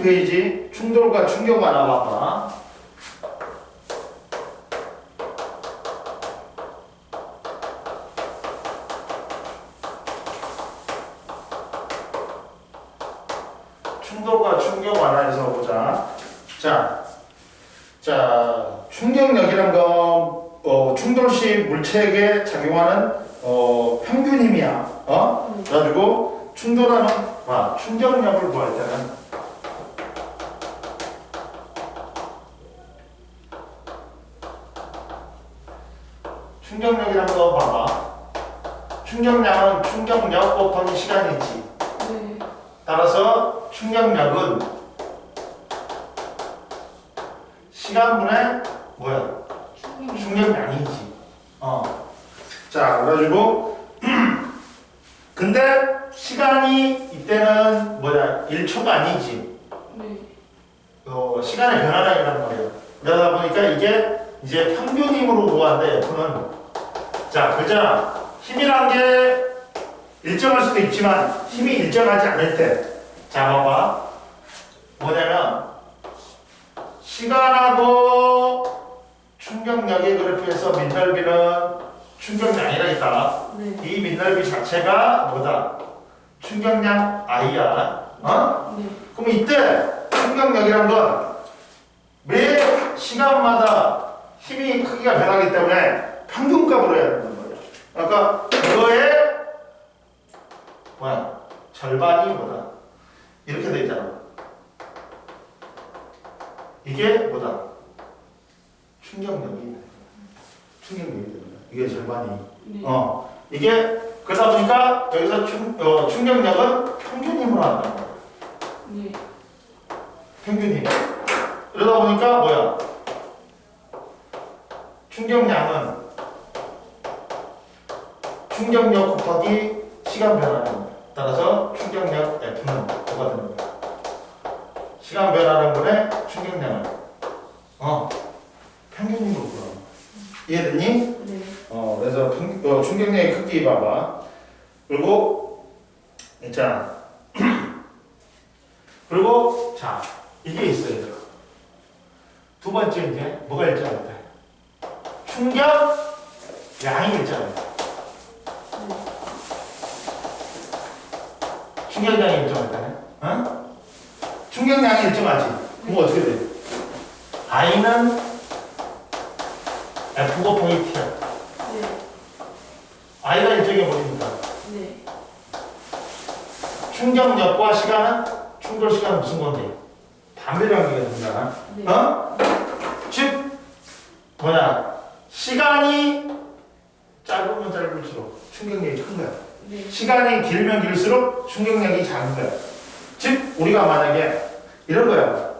페이지 충돌과 충격 하나 봐봐. 충돌과 충격 완화에서 보자. 자, 충격력이란 건 충돌시 물체에게 작용하는 평균힘이야. 그래가지고 충돌하는 충격력을 구할 때는 충격력이란 거 봐봐. 충격량은 충격력 곱하기 시간이지. 네. 따라서 충격력은 시간분의 뭐야? 충격량이지. 자, 그래가지고 근데 시간이 이때는 뭐야? 1초가 아니지. 네. 시간의 변화량이란 말이야. 그러다 보니까 이게 이제 평균힘으로 구하는데 F는 자, 그잖아. 힘이란 게 일정할 수도 있지만 힘이 일정하지 않을 때 자, 봐봐. 뭐냐면 시간하고 충격력의 그래프에서 민넓이는 충격량이라겠다. 네. 이 민넓이 자체가 뭐다? 충격량 I야. 네. 그럼 이때 충격력이란 건 매 시간마다 힘이 크기가 변하기 때문에 평균값으로 해야 된단 말이야. 그러니까 그거의 절반이 뭐다? 이렇게 돼 있잖아. 이게 뭐다? 충격력이 되는 거야. 이게 절반이. 네. 이게 그러다 보니까 여기서 충격력은 평균힘으로 한단 말이야. 네. 평균힘. 그러다 보니까 충격량은 충격력 곱하기 시간 변화량. 따라서 충격력 F는 뭐가 되는 거야? 시간 변화량분의 충격량을 평균으로 구하. 이해됐니? 네. 그래서 충격량의 크기 봐봐. 그리고 자 이게 있어요. 두 번째 이제 뭐가 일정할까? 충격량이 일정할까? 충격량이 일정할까? 충격량이 일정하지. 그럼 어떻게 돼? I는 F 곱하기 T야. 네. I가 일정해 버리니까. 네. 충격력과 시간은 충돌 시간은 무슨 관계? 반대 관계가 된다. 네. 즉 시간이 짧으면 짧을수록 충격력이 큰 거야. 네. 시간이 길면 길수록 충격력이 작은 거야. 즉 우리가 만약에 이런 거야.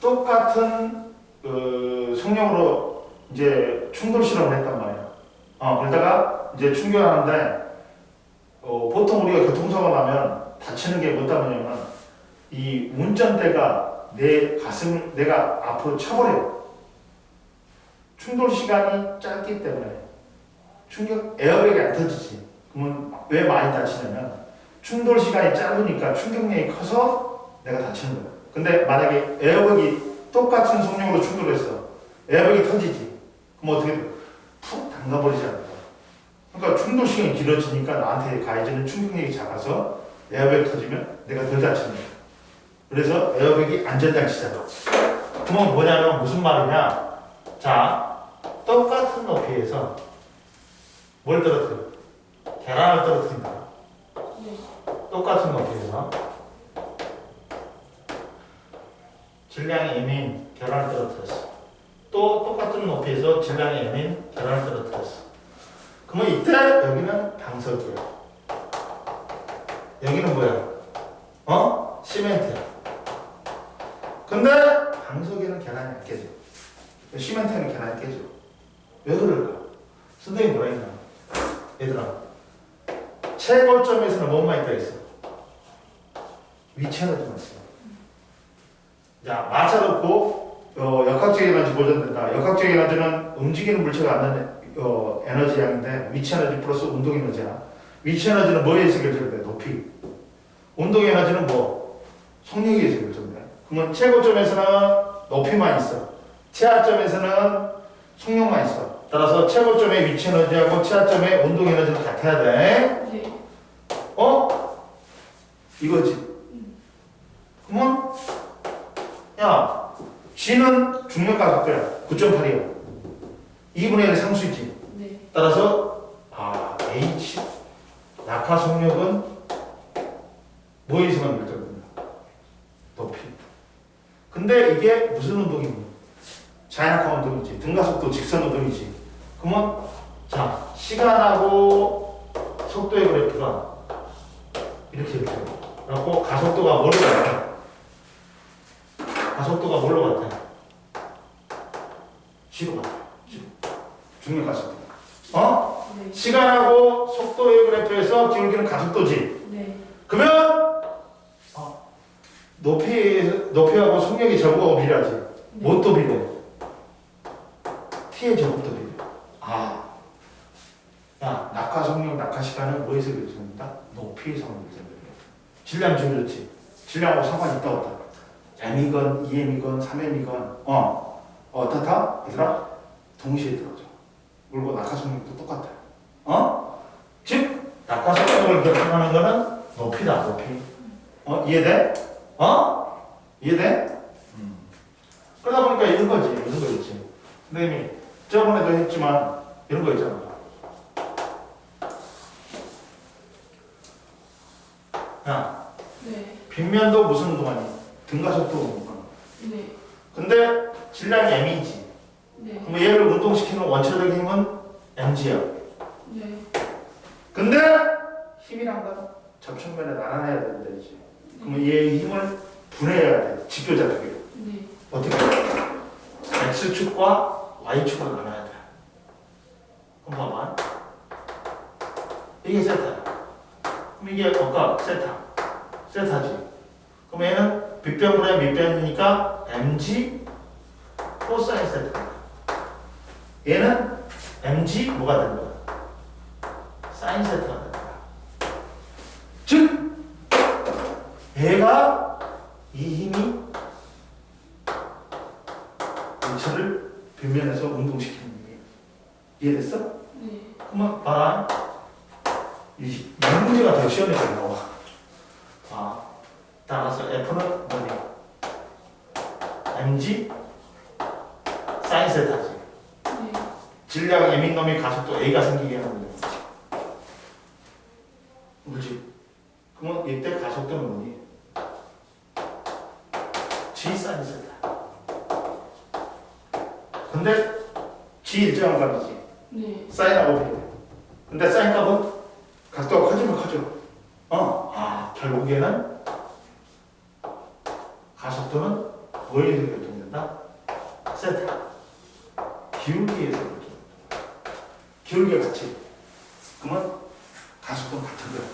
똑같은 속력으로 이제 충돌 실험을 했단 말이야. 그러다가 이제 충격하는데 보통 우리가 교통사고 나면 다치는 게 뭐다 보냐면 이 운전대가 내 가슴을 내가 앞으로 쳐버려. 충돌 시간이 짧기 때문에 에어백이 안 터지지. 그러면 왜 많이 다치냐면 충돌 시간이 짧으니까 충격량이 커서 내가 다치는 거야. 근데 만약에 에어백이 똑같은 속력으로 충돌했어. 에어백이 터지지. 그럼 어떻게 돼? 푹 담가버리지 않을까. 그러니까 충돌 시간이 길어지니까 나한테 가해지는 충격력이 작아서 에어백 터지면 내가 덜 다치는 거야. 그래서 에어백이 안전장치잖아. 그러면 뭐냐면 무슨 말이냐? 자, 똑같은 높이에서 뭘 떨어뜨려? 계란을 떨어뜨린다. 네. 똑같은 높이에서 질량이 M인 계란을 떨어뜨렸어. 또 똑같은 높이에서 질량이 M인 계란을 떨어뜨렸어. 그러면 이때 여기는 방석이야. 여기는 뭐야? 시멘트야. 근데 방석에는 계란이 안 깨져. 시멘트에는 계란이 깨져. 왜 그럴까? 선생님이 뭐라 했나? 얘들아, 최고점에서는 뭐만 있다 했어? 위치 에너지만 있어. 자, 마찰없고 역학적 에너지 보존된다. 역학적 에너지는 움직이는 물체가 갖는 에너지 양인데 위치 에너지 플러스 운동 에너지야. 위치 에너지는 뭐에 의해서 결정돼? 높이. 운동 에너지는 속력에 의해서 결정돼. 그러면 최고점에서는 높이만 있어. 최하점에서는 속력만 있어. 따라서 최고점의 위치 에너지하고 최하점의 운동 에너지는 같아야 돼. 네. 어? 이거지. 그러면 야, G는 중력 가속도야. 9.8이야. 2분의 1 상수이지. 네. 따라서 H 낙하 속력은 뭐에서만 결정된다? 높이. 근데 이게 무슨 운동이니? 자연낙하 운동이지. 등가속도 직선 운동이지. 그러면 자, 시간하고 속도의 그래프가 이렇게 그래갖고 가속도가 뭘로 같아? 가속도가 뭘로 같아? G로 같아. G. 중력 가속도. 어? 네. 시간하고 속도의 그래프에서 기울기는 가속도지. 네. 그러면 높이하고 속력이 제곱하고 비례하지. 네. 뭣도 비례? T의 제곱도 비례. 야, 낙하 속력, 낙하 시간은 뭐에서 결정된다? 높이에서 결정된다. 질량 줄였지. 질량하고 상관이 있다 없다. M이건 2M이건 3M이건 어떻다? 얘들아? 동시에 들어오죠. 그리고 낙하 속력도 똑같아. 즉 낙하 속력을 결정하는 거는 높이다. 높이. 이해돼? 이해돼? 그러다 보니까 이런 거지. 이런 거 있지. 선생님이 저번에도 했지만 이런 거 있잖아. 야, 네. 빗면도 무슨 운동하니? 등가속도 운동하니. 네. 근데 질량이 M이지. 네. 그럼 얘를 운동시키는 원초적인 힘은 mg야. 네. 근데 힘이란 건 접촉면에 나눠내야 된다 이제. 그러면 얘의 힘을 분해해야 돼. 직교잡히게. 네. 어떻게 해? x축과 y축으로 나눠야 돼. 그럼 봐봐. 이게 세타야. 그럼 이게 아까 세타지. 그럼 얘는 빗변분의 밑변이니까 mg 코사인 세타. 얘는 mg 뭐가 되는 거야? 사인 세타가 되는 거야. 즉 얘가 이 힘이 물체를 빗면에서 운동시키는 힘이에요. 이해됐어? 네. 그러면 봐라. 이 문제가 더 시험에 잘 나와. 따라서 F는 뭐냐? mg 사인 세타지. 네. 질량 M인 놈이 가속도 A가 생기게 하는 거지. 그렇지? 그러면 이때 가속도는 뭐니? G 사인 세타. 근데 G 일정한 값이지. 네. 사인하고 비례. 근데 사인 값은 각도가 커지면 커져. 결국에는 가속도는 뭐에서 결정된다? 세타. 기울기에서 결정된다. 기울기가 같이. 그러면 가속도는 같은 거야.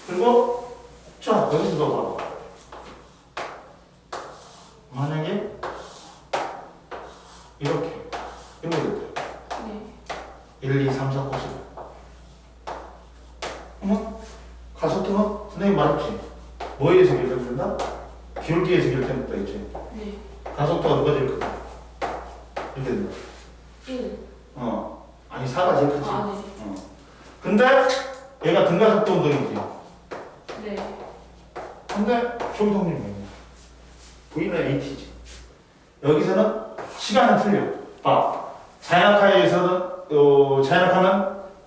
그리고 자 여기서도 봐봐. 만약에 이렇게 됐다. 네. 1, 2, 3, 4, 5, 10. 그러면 가속도는 선생님 말했지. 뭐에 의해서 결정된다? 기울기에서 결정된다 했지. 네. 가속도가 누가 제일 크다? 이렇게 된다. 1. 아니 4가 제일 크지. 네. 근데 얘가 등가속도 운동이지. 네. 근데 조기동력이 뭐냐? V는 AT지. 여기서는 시간은 틀려. 봐. 자연낙하는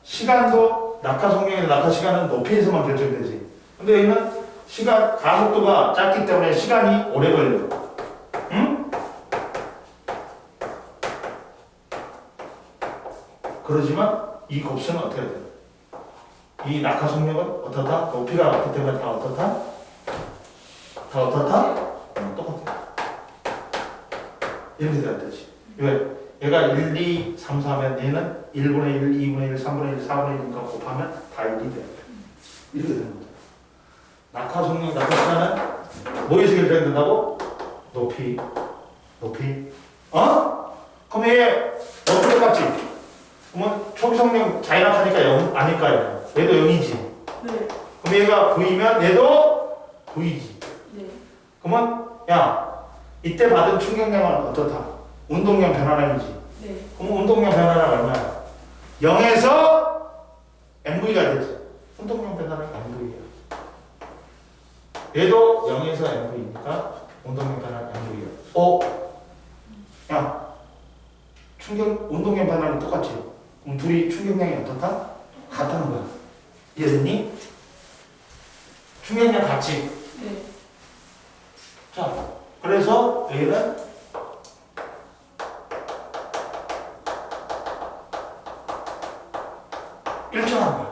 시간도 낙하 속력이나 낙하 시간은 높이에서만 결정되지. 근데 여기는 가속도가 작기 때문에 시간이 오래 걸려. 응? 그러지만 이 곱수는 어떻게 돼? 이 낙하 속력은 어떻다? 높이가 같기 때문에 다 어떻다? 똑같아. 이렇게 돼야 되지. 왜? 얘가 1, 2, 3, 4면 얘는 1분의 1, 2분의 1, 3분의 1, 4분의 1이니까 곱하면 다 1이 돼야 돼. 이렇게 되는 거야. 낙하 속력, 낙하 시간은 뭐에서 결정된다고? 높이. 그럼 얘 높이 똑같지? 그러면 초기속력 자연낙하니까 0 아닐까요? 얘도 0이지. 네. 그럼 얘가 V면 얘도 V지. 네. 그러면 야, 이때 받은 충격량은 어떻다? 운동량 변화량이지. 네. 그럼 운동량 변화량 얼마야? 0에서 MV가 되지. 운동량 변화량 MV야. 얘도 0에서 MV니까 운동량 변화량 MV야. 야, 운동량 변화량 똑같지? 그럼 둘이 충격량이 어떻다? 같다는 거야. 이해됐니? 충격량 같지? 네. 자, 그래서 얘는 일정한 거야.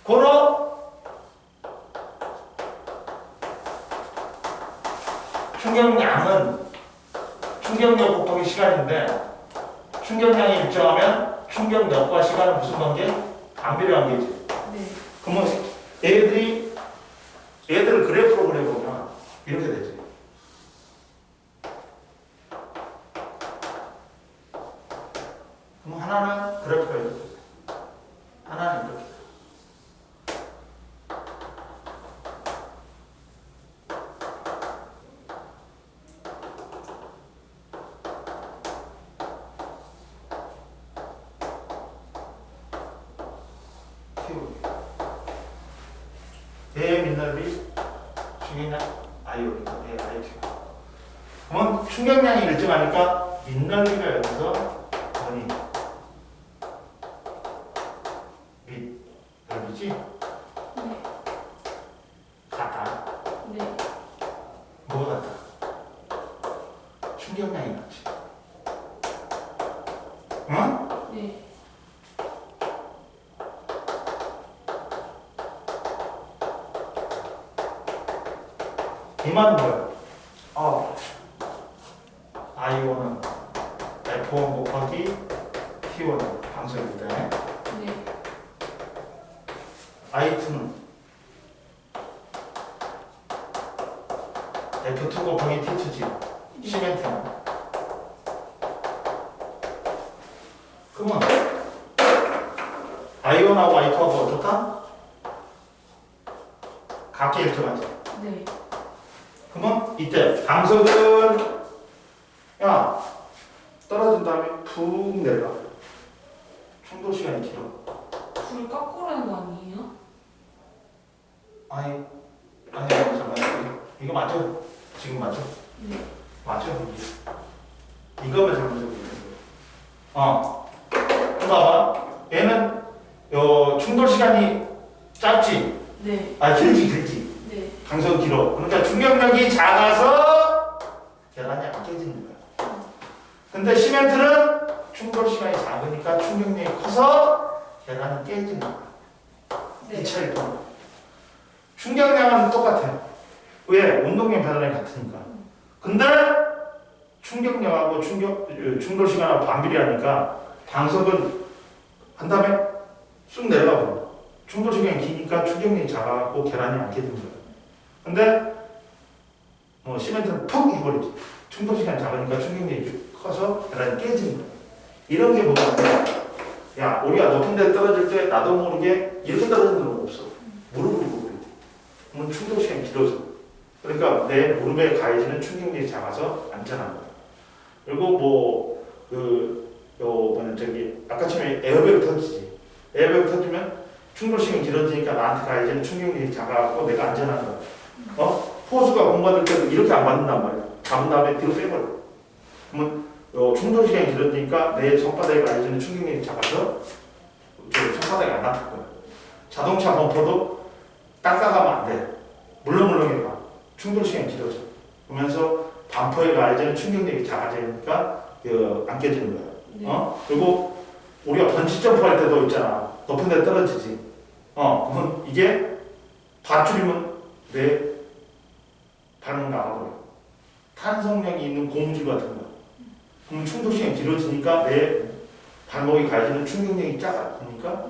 고로 충격량은 충격력 곱하기 시간인데 충격량이 일정하면 충격력과 시간은 무슨 관계? 반비례 관계지. 네. 그러면 얘들을 그래프로 그려보면 이렇게 되지. 그럼 하나는 그래프가 이렇게 돼. 하나는 이렇게. 내 민날비 충격량 I오니까 내 I2. 그러면 충격량이 일정하니까 민날비가 여기서 뭐니? 민날비지? 네. 같다. 네. 뭐가 같다? 충격량이 같지. 응? 네. 이 말은 뭐야? I1은 F1 곱하기 T1은 방석일 때 네. I2는 F2 곱하기 T2지. 시멘트는. 그러면 I1하고 I2하고 어떨까? 각기 일정하지. 네. 그러면 이때 방석은 야 떨어진 다음에 푹 내려가. 충돌 시간이 길어. 불을 거꾸로 하는 거 아니에요? 아니 잠깐만. 이거 맞죠? 지금 맞죠? 네. 맞죠? 이거만 잘못하고 있는 거야. 또 봐봐. 얘는 충돌 시간이 짧지? 네. 길지. 네. 방석은 길어. 그러니까 충격력이 작아서 계란이 안 깨지는 거야. 근데 시멘트는 충돌 시간이 작으니까 충격력이 커서 계란이 깨지는 거야. 네. 이 차이를 또. 충격량은 똑같아요. 왜? 운동량 변화량이 같으니까. 근데 충격력하고 충돌 시간하고 반비례하니까 방석은 한 다음에 쑥 내려가 버려. 충돌 시간이 기니까 충격력이 작아갖고 계란이 안 깨지는 거야. 근데 시멘트는 푹 해버리지. 충돌 시간이 작으니까 충격력이 커서 계란이 깨지는 거야. 이런 게 뭐가 야, 우리가 높은 데 떨어질 때 나도 모르게 이렇게 떨어지는 건 없어. 무릎을 꿇고 그래. 그러면 충돌 시간이 길어져. 그러니까 내 무릎에 가해지는 충격력이 작아서 안전한 거야. 그리고 아까처럼 에어백이 터지지. 에어백이 터지면 충돌 시간이 길어지니까 나한테 가해지는 충격력이 작아갖고 내가 안전한 거야. 호수가 공받을 때도 이렇게 안 받는단 말이야. 잡은 다음에 뒤로 빼버려. 그러면 충돌 시간이 길어지니까 내 손바닥에 가해지는 충격력이 작아서 손바닥이 안 아플 거야. 자동차 범퍼도 닦아가면 안 돼. 물렁물렁해가. 충돌 시간이 길어져. 그러면서 범퍼에 가해지는 충격력이 작아지니까 안 깨지는 거야. 네. 그리고 우리가 번지 점프 할 때도 있잖아. 높은 데 떨어지지. 그러면 이게 밧줄이면 내 발목 나가버려. 탄성력이 있는 고무줄 같은 거야. 그럼 충돌 시간이 길어지니까 내 발목에 가해지는 충격력이 작아지니까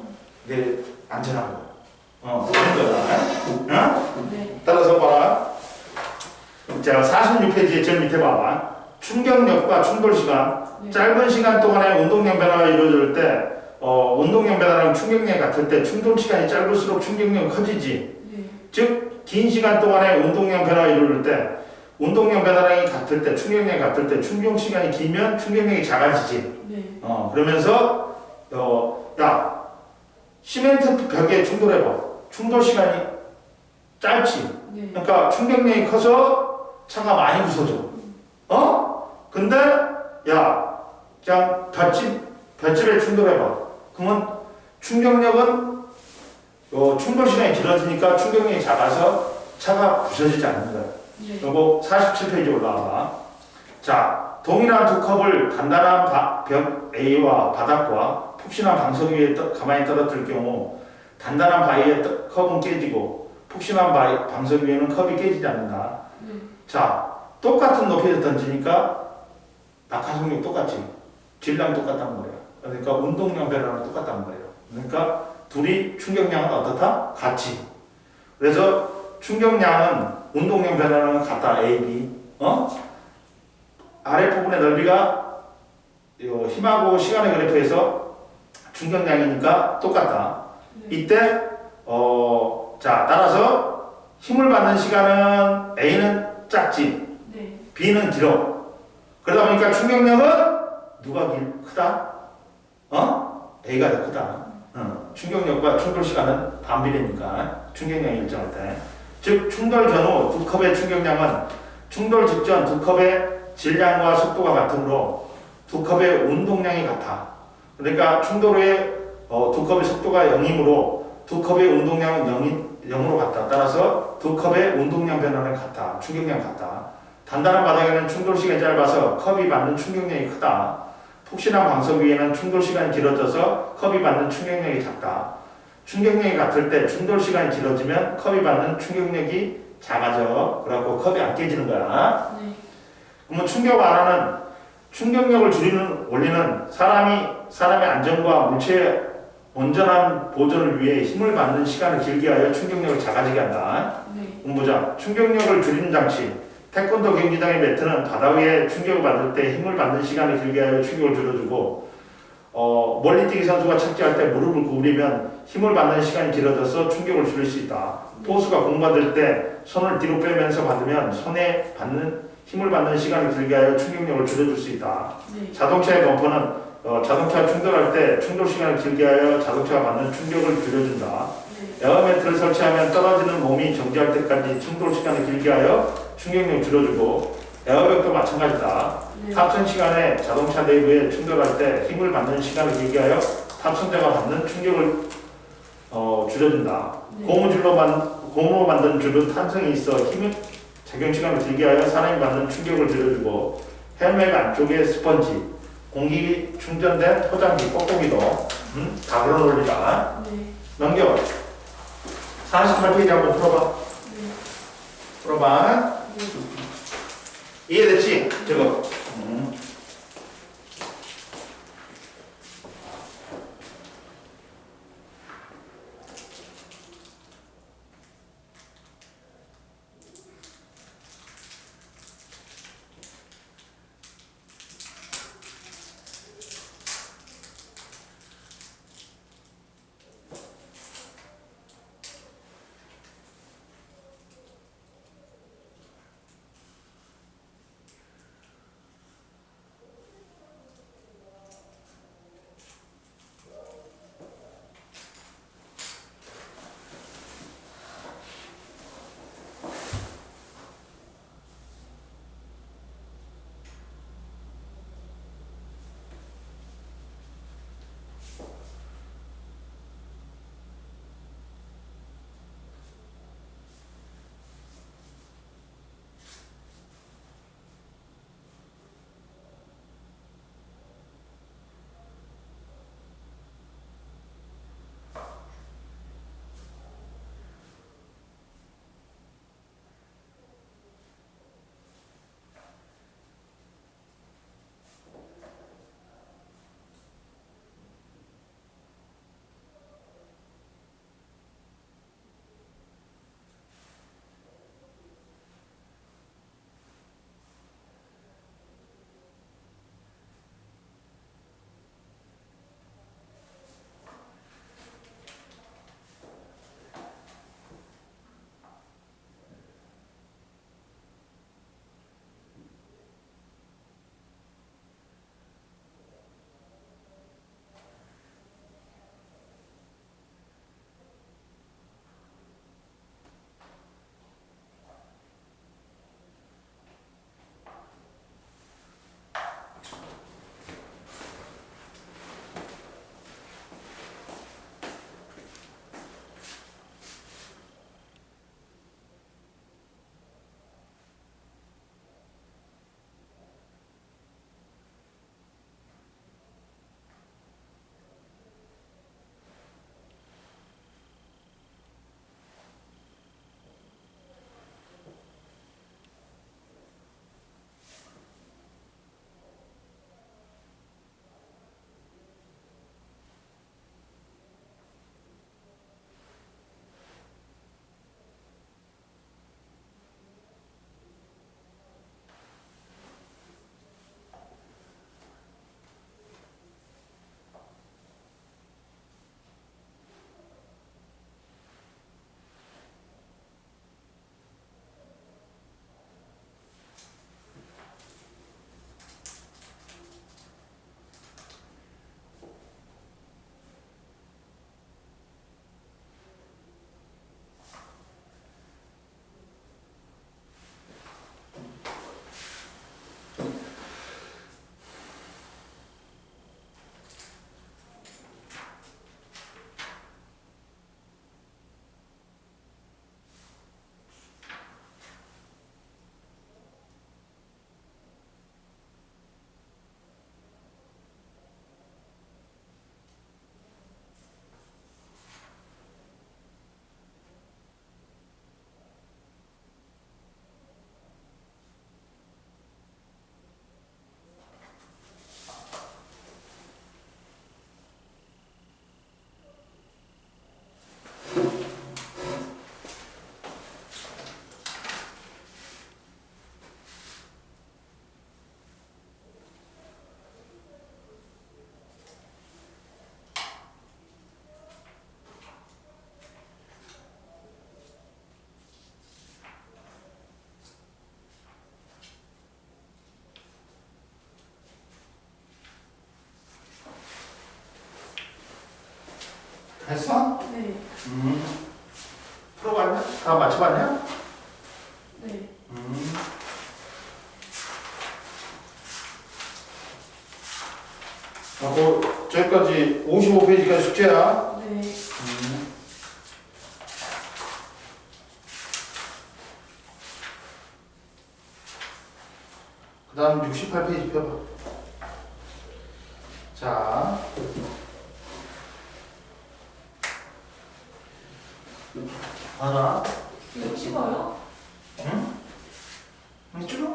내 안전한 거야. 그런 거야. 네. 따라서 봐라. 자, 46페이지에 제일 밑에 봐봐. 충격력과 충돌 시간. 네. 짧은 시간 동안에 운동량 변화가 이루어질 때 운동량 변화랑 충격량이 같을 때 충돌 시간이 짧을수록 충격력은 커지지. 네. 즉 긴 시간 동안에 운동량 변화가 이루어질 때 운동량 변화량이 같을 때 충격량이 같을 때 충격 시간이 길면 충격량이 작아지지. 네. 그러면서 야 시멘트 벽에 충돌해봐. 충돌 시간이 짧지. 네. 그러니까 충격량이 커서 차가 많이 부서져. 근데 야 그냥 볏집에 충돌해봐. 그러면 충격력은 충돌 시간이 길어지니까 충격량이 작아서 차가 부서지지 않는 거야. 네. 그리고 47페이지 올라와봐. 자, 동일한 두 컵을 단단한 벽 A와 바닥과 푹신한 방석 위에 가만히 떨어뜨릴 경우 단단한 바위에 컵은 깨지고 푹신한 방석 위에는 컵이 깨지지 않는다. 네. 자, 똑같은 높이에서 던지니까 낙하 속력 똑같지. 질량 똑같단 말이야. 그러니까 운동량 변화는 똑같단 말이에요. 그러니까 둘이 충격량은 어떻다? 같지. 그래서 충격량은 운동량 변화는 같다. A, B. 아랫부분의 넓이가 힘하고 시간의 그래프에서 충격량이니까 똑같다. 네. 이때 자 따라서 힘을 받는 시간은 A는 작지. 네. B는 길어. 그러다 보니까 충격력은 누가 크다? A가 더 크다. 충격력과 충돌 시간은 반비례니까 충격량이 일정할 때. 즉 충돌 전후 두 컵의 충격량은 충돌 직전 두 컵의 질량과 속도가 같으므로 두 컵의 운동량이 같아. 그러니까 충돌 후에 두 컵의 속도가 0이므로 두 컵의 운동량은 0으로 같다. 따라서 두 컵의 운동량 변화는 같다. 충격량 같다. 단단한 바닥에는 충돌 시간이 짧아서 컵이 받는 충격량이 크다. 푹신한 방석 위에는 충돌 시간이 길어져서 컵이 받는 충격량이 작다. 충격량이 같을 때 충돌 시간이 길어지면 컵이 받는 충격력이 작아져. 그래갖고 컵이 안 깨지는 거야. 네. 그러면 충격 완화는 충격력을 줄이는 원리는 사람의 안전과 물체의 온전한 보존을 위해 힘을 받는 시간을 길게 하여 충격력을 작아지게 한다. 네. 보자. 충격력을 줄이는 장치. 태권도 경기장의 매트는 바다 위에 충격을 받을 때 힘을 받는 시간을 길게 하여 충격을 줄여주고 멀리뛰기 선수가 착지할 때 무릎을 구부리면 힘을 받는 시간이 길어져서 충격을 줄일 수 있다. 포수가 공 받을 때 손을 뒤로 빼면서 받으면 손에 힘을 받는 시간을 길게 하여 충격력을 줄여줄 수 있다. 네. 자동차의 범퍼는 자동차가 충돌할 때 충돌 시간을 길게 하여 자동차가 받는 충격을 줄여준다. 네. 에어매트를 설치하면 떨어지는 몸이 정지할 때까지 충돌 시간을 길게 하여 충격력을 줄여주고 에어백도 마찬가지다. 네. 탑승 시간에 자동차 내부에 충돌할 때 힘을 받는 시간을 길게 하여 탑승자가 받는 충격을 줄여준다. 네. 고무로 만든 줄은 탄성이 있어 힘을 작용 시간을 길게 하여 사람이 받는 충격을 줄여주고 헬멧 안쪽에 스펀지, 공기 충전된 포장지, 뽁뽁이도 다 그런 원리다. 네. 넘겨. 48페이지 한번 풀어봐. 네. 풀어봐. 네. 이해됐지? 저거. 했어? 네. 풀어봤냐? 다 맞춰봤냐? 네. 하고 저기까지 55페이지까지 숙제야. 네. 그 다음 68페이지 펴봐. 자, 봐라. 이거 찍어요? 응? 응, 찍어?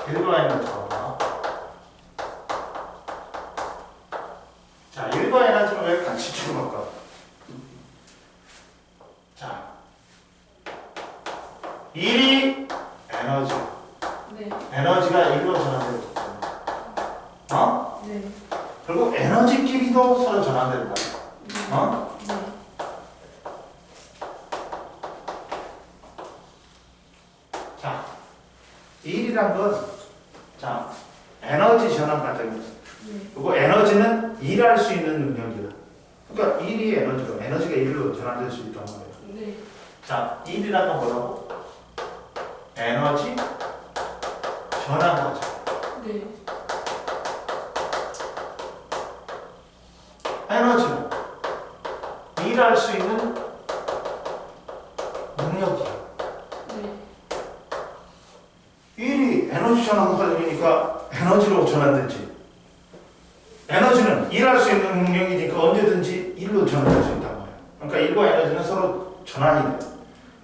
일반에는 잡아. 자, 일반에는 왜 같이 취급할까? 자, 일이 에너지. 네. 에너지가 일로 전환되고, 어? 네. 그리고 에너지끼리도 서로 전환된다. 네. 어? 네. 자, 일이란 건, 자, 에너지 전환 과정이었어. 네. 그리고 에너지는 일할 수 있는 능력이야. 그러니까 일이 에너지로, 에너지가 일로 전환될 수 있단 말이야. 네. 자, 일이란 건 뭐라고? 에너지 전환 과정. 네. 에너지는 일할 수 있는 능력이야. 네. 일이 에너지 전환 과정이니까 에너지로 전환되지. 에너지는 일할 수 있는 능력이니까 언제든지 일로 전환될 수 있단 말이야. 그러니까 일과 에너지는 서로 전환이 돼.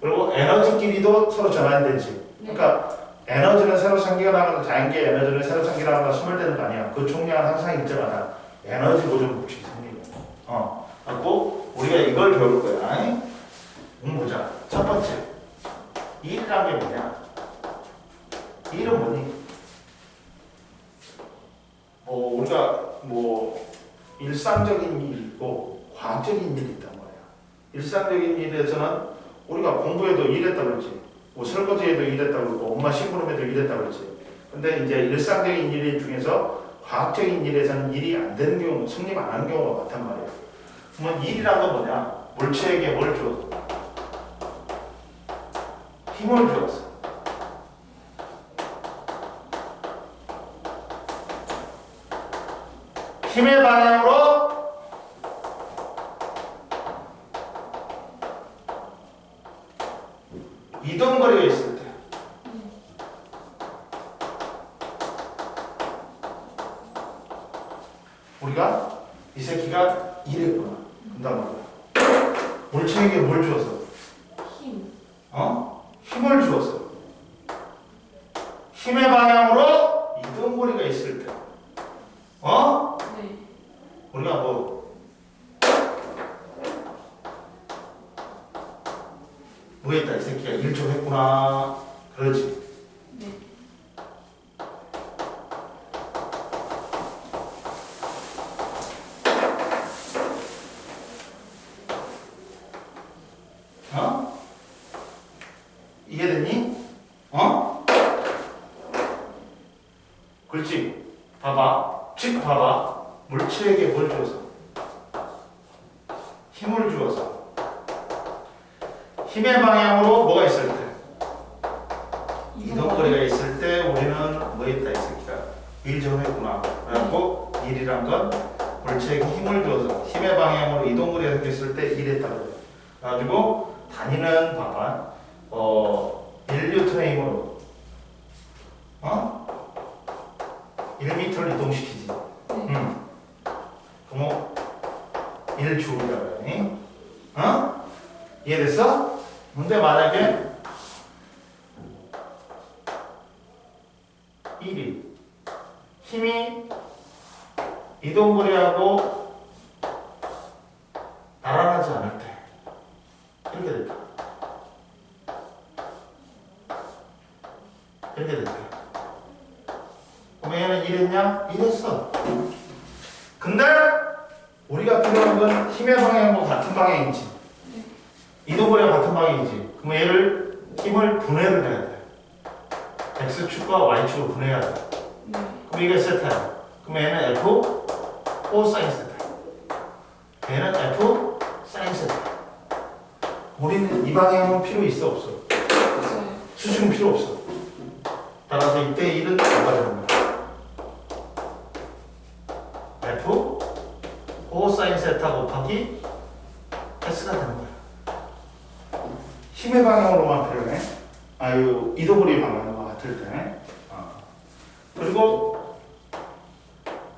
그리고 에너지끼리도 서로 전환이 되지. 그러니까 에너지는 새로 생겨나는 자연계 에너지는 새로 생겨나는 스물되는 거 아니야. 그 총량은 항상 일정하다. 에너지 보존 법칙이 생기고. 그리고 우리가 이걸 배울 거야. 보자. 첫 번째, 일이란 게 뭐냐? 일은 뭐니? 우리가 일상적인 일이 있고 과학적인 일이 있단 말이야. 일상적인 일에서는 우리가 공부에도 일했다 그러지. 설거지에도 일했다 그러고 엄마 심부름에도 일했다 그러지. 근데 이제 일상적인 일 중에서 과학적인 일에서는 일이 안 되는 경우, 성립 안 하는 경우가 많단 말이야. 그러면 일이란 건 뭐냐? 물체에게 뭘 주었어? 힘을 주었어. 힘의 방향으로 이동거리가 있을 때 우리가 이 새끼가 이랬구나. 그다음 말이야. 물체에게 뭘 주었어? 힘. 힘을 주었어. 힘의 방향으로 이동거리가 있을 때 네. 우리가 뭐 했다 이 새끼가 일 좀 했구나 그러지. 네. 이해됐니? 그렇지. 봐봐. 즉 봐봐. 물체에게 뭘 주어서? 힘을 주어서. 힘의 방향으로 뭐가 있을 때? 이동거리가 있을 때 우리는 뭐 했다 이 새끼가 일 좀 했구나. 그래갖고 일이란 건 물체에게 힘을 주어서 힘의 방향으로 이동거리가 생겼을 때 일했다 그래. 그래가지고 단위는 봐봐. 1뉴턴의 힘으로 1m를 이동시키지. 네. 그럼 1줄이라고 해. 어? 이해됐어? 근데 만약에 1이 힘이 이동거리하고 나란하지 않을 때 이렇게 됐다. 이렇게 됐다. 그럼 얘는 이랬냐? 이랬어. 근데 우리가 필요한 건 힘의 방향과 같은 방향이지. 네. 이동거리가 같은 방향이지. 그럼 얘를 힘을 분해를 해야 돼. x축과 y축을 분해해야 돼. 네. 그럼 이게 세타야. 그럼 얘는 f 코사인 세타. 얘는 f 사인 세타. 우리는 이 방향은 필요 있어 없어? 없어요. 수직은 필요 없어. 따라서 이때 1은 뭐가 되는 거야? f 코사인 세타 곱하기 s가 되는 거야. 힘의 방향으로만 표현해. 아유, 이동거리 방향과 같을 때. 그리고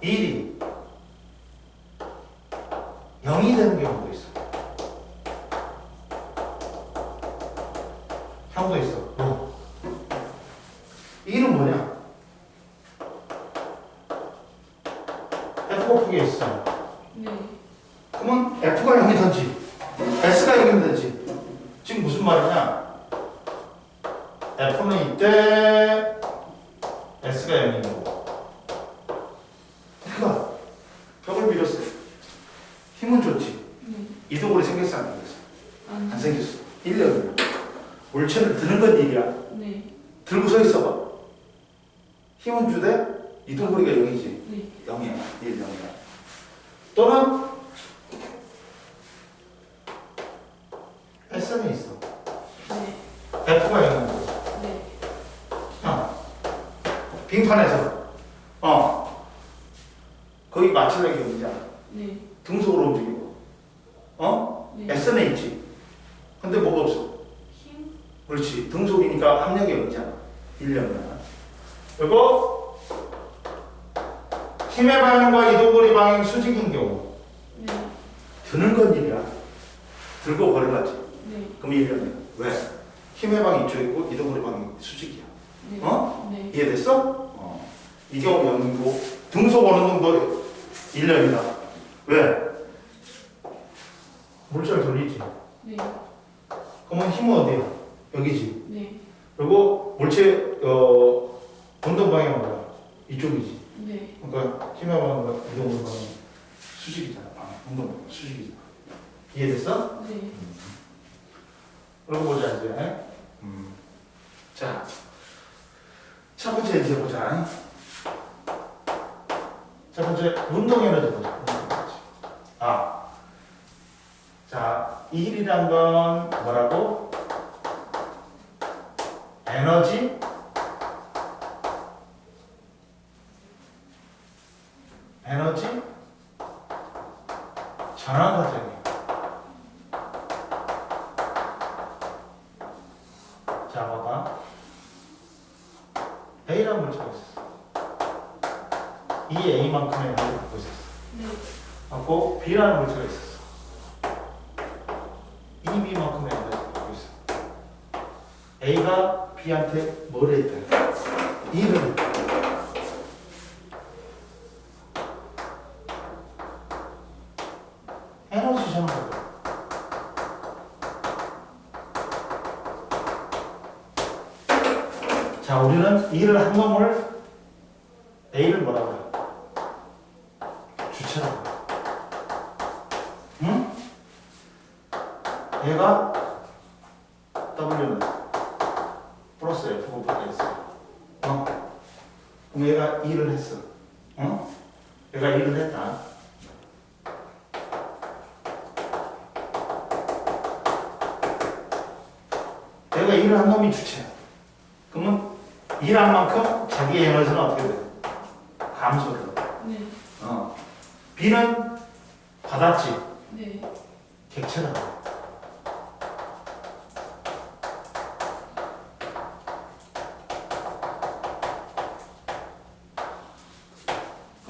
1이 0이 되는 경우도 있어. 형도 있어. 1은 뭐냐? F 곱하기 S잖아. 네. 그러면 F가 0이든지 S가 0이든지 지금 무슨 말이냐? F는 이때 S가 0이고 F가 벽을 밀었어요. 힘은 좋지. 네. 이동거리 생겼어 안 생겼어? 안 안. 생겼어. 1년이야. 물체를 드는 건 1이야. 네. 들고 서 있어봐. 힘은 주되 이동거리가 0이지. 네. 0이야. 1, 0이야. 또는 S는 있어. 네. F가 0이고. 네. 빙판에서 거기 마찰력이 0이잖아. 네. 등속으로 움직이고. 네. S는 있지. 근데 뭐가 없어? 힘. 그렇지. 등속이니까 합력이 0이잖아. 1, 0이야. 그리고 힘의 방향과 이동거리 방향이 수직인 경우 네. 드는 건 1이야. 들고 걸어가지. 네. 그럼 1이야. 왜? 힘의 방이 이쪽이고 이동거리 방이 수직이야. 네. 네. 이해됐어? 이 경우 0이고 등속 어느 정도 1년이다. 왜? 물체를 돌리지. 네. 그러면 힘은 어디야? 여기지. 네. 그리고 물체 운동 방향은 뭐야? 이쪽이지. 네. 그러니까 힘의 방향과 이동거리 방향이 수직이잖아. 운동 방향 수직이잖아. 이해됐어? 네. 그러고 보자 이제. 자, 첫 번째 이제 보자. 첫 번째 운동 에너지 보자. 자, 이 일이란 건 뭐라고? 에너지 전환 과정이야. 자, 봐봐. A란 물체가 있었어. 이 A만큼의 에너지를 갖고 있었어. 네. 갖고 B라는 물체가 있었어. 이 B만큼의 에너지를 갖고 있어. A가 B한테 뭘 했다? 일을 했다. 에너지 전환. 자, 우리는 일을 한 놈을 A를 뭐라고 해요? 주체라고 해요. 응? 얘가 W는 플러스 F 곱하기 S. 그럼 얘가 일을 했어. 얘가 일을 했다. 얘가 일을 한 놈이 주체야. 그러면 일한 만큼 자기의 에너지는 어떻게 돼? 감소를. 네. B는 받았지. 네. 객체라고.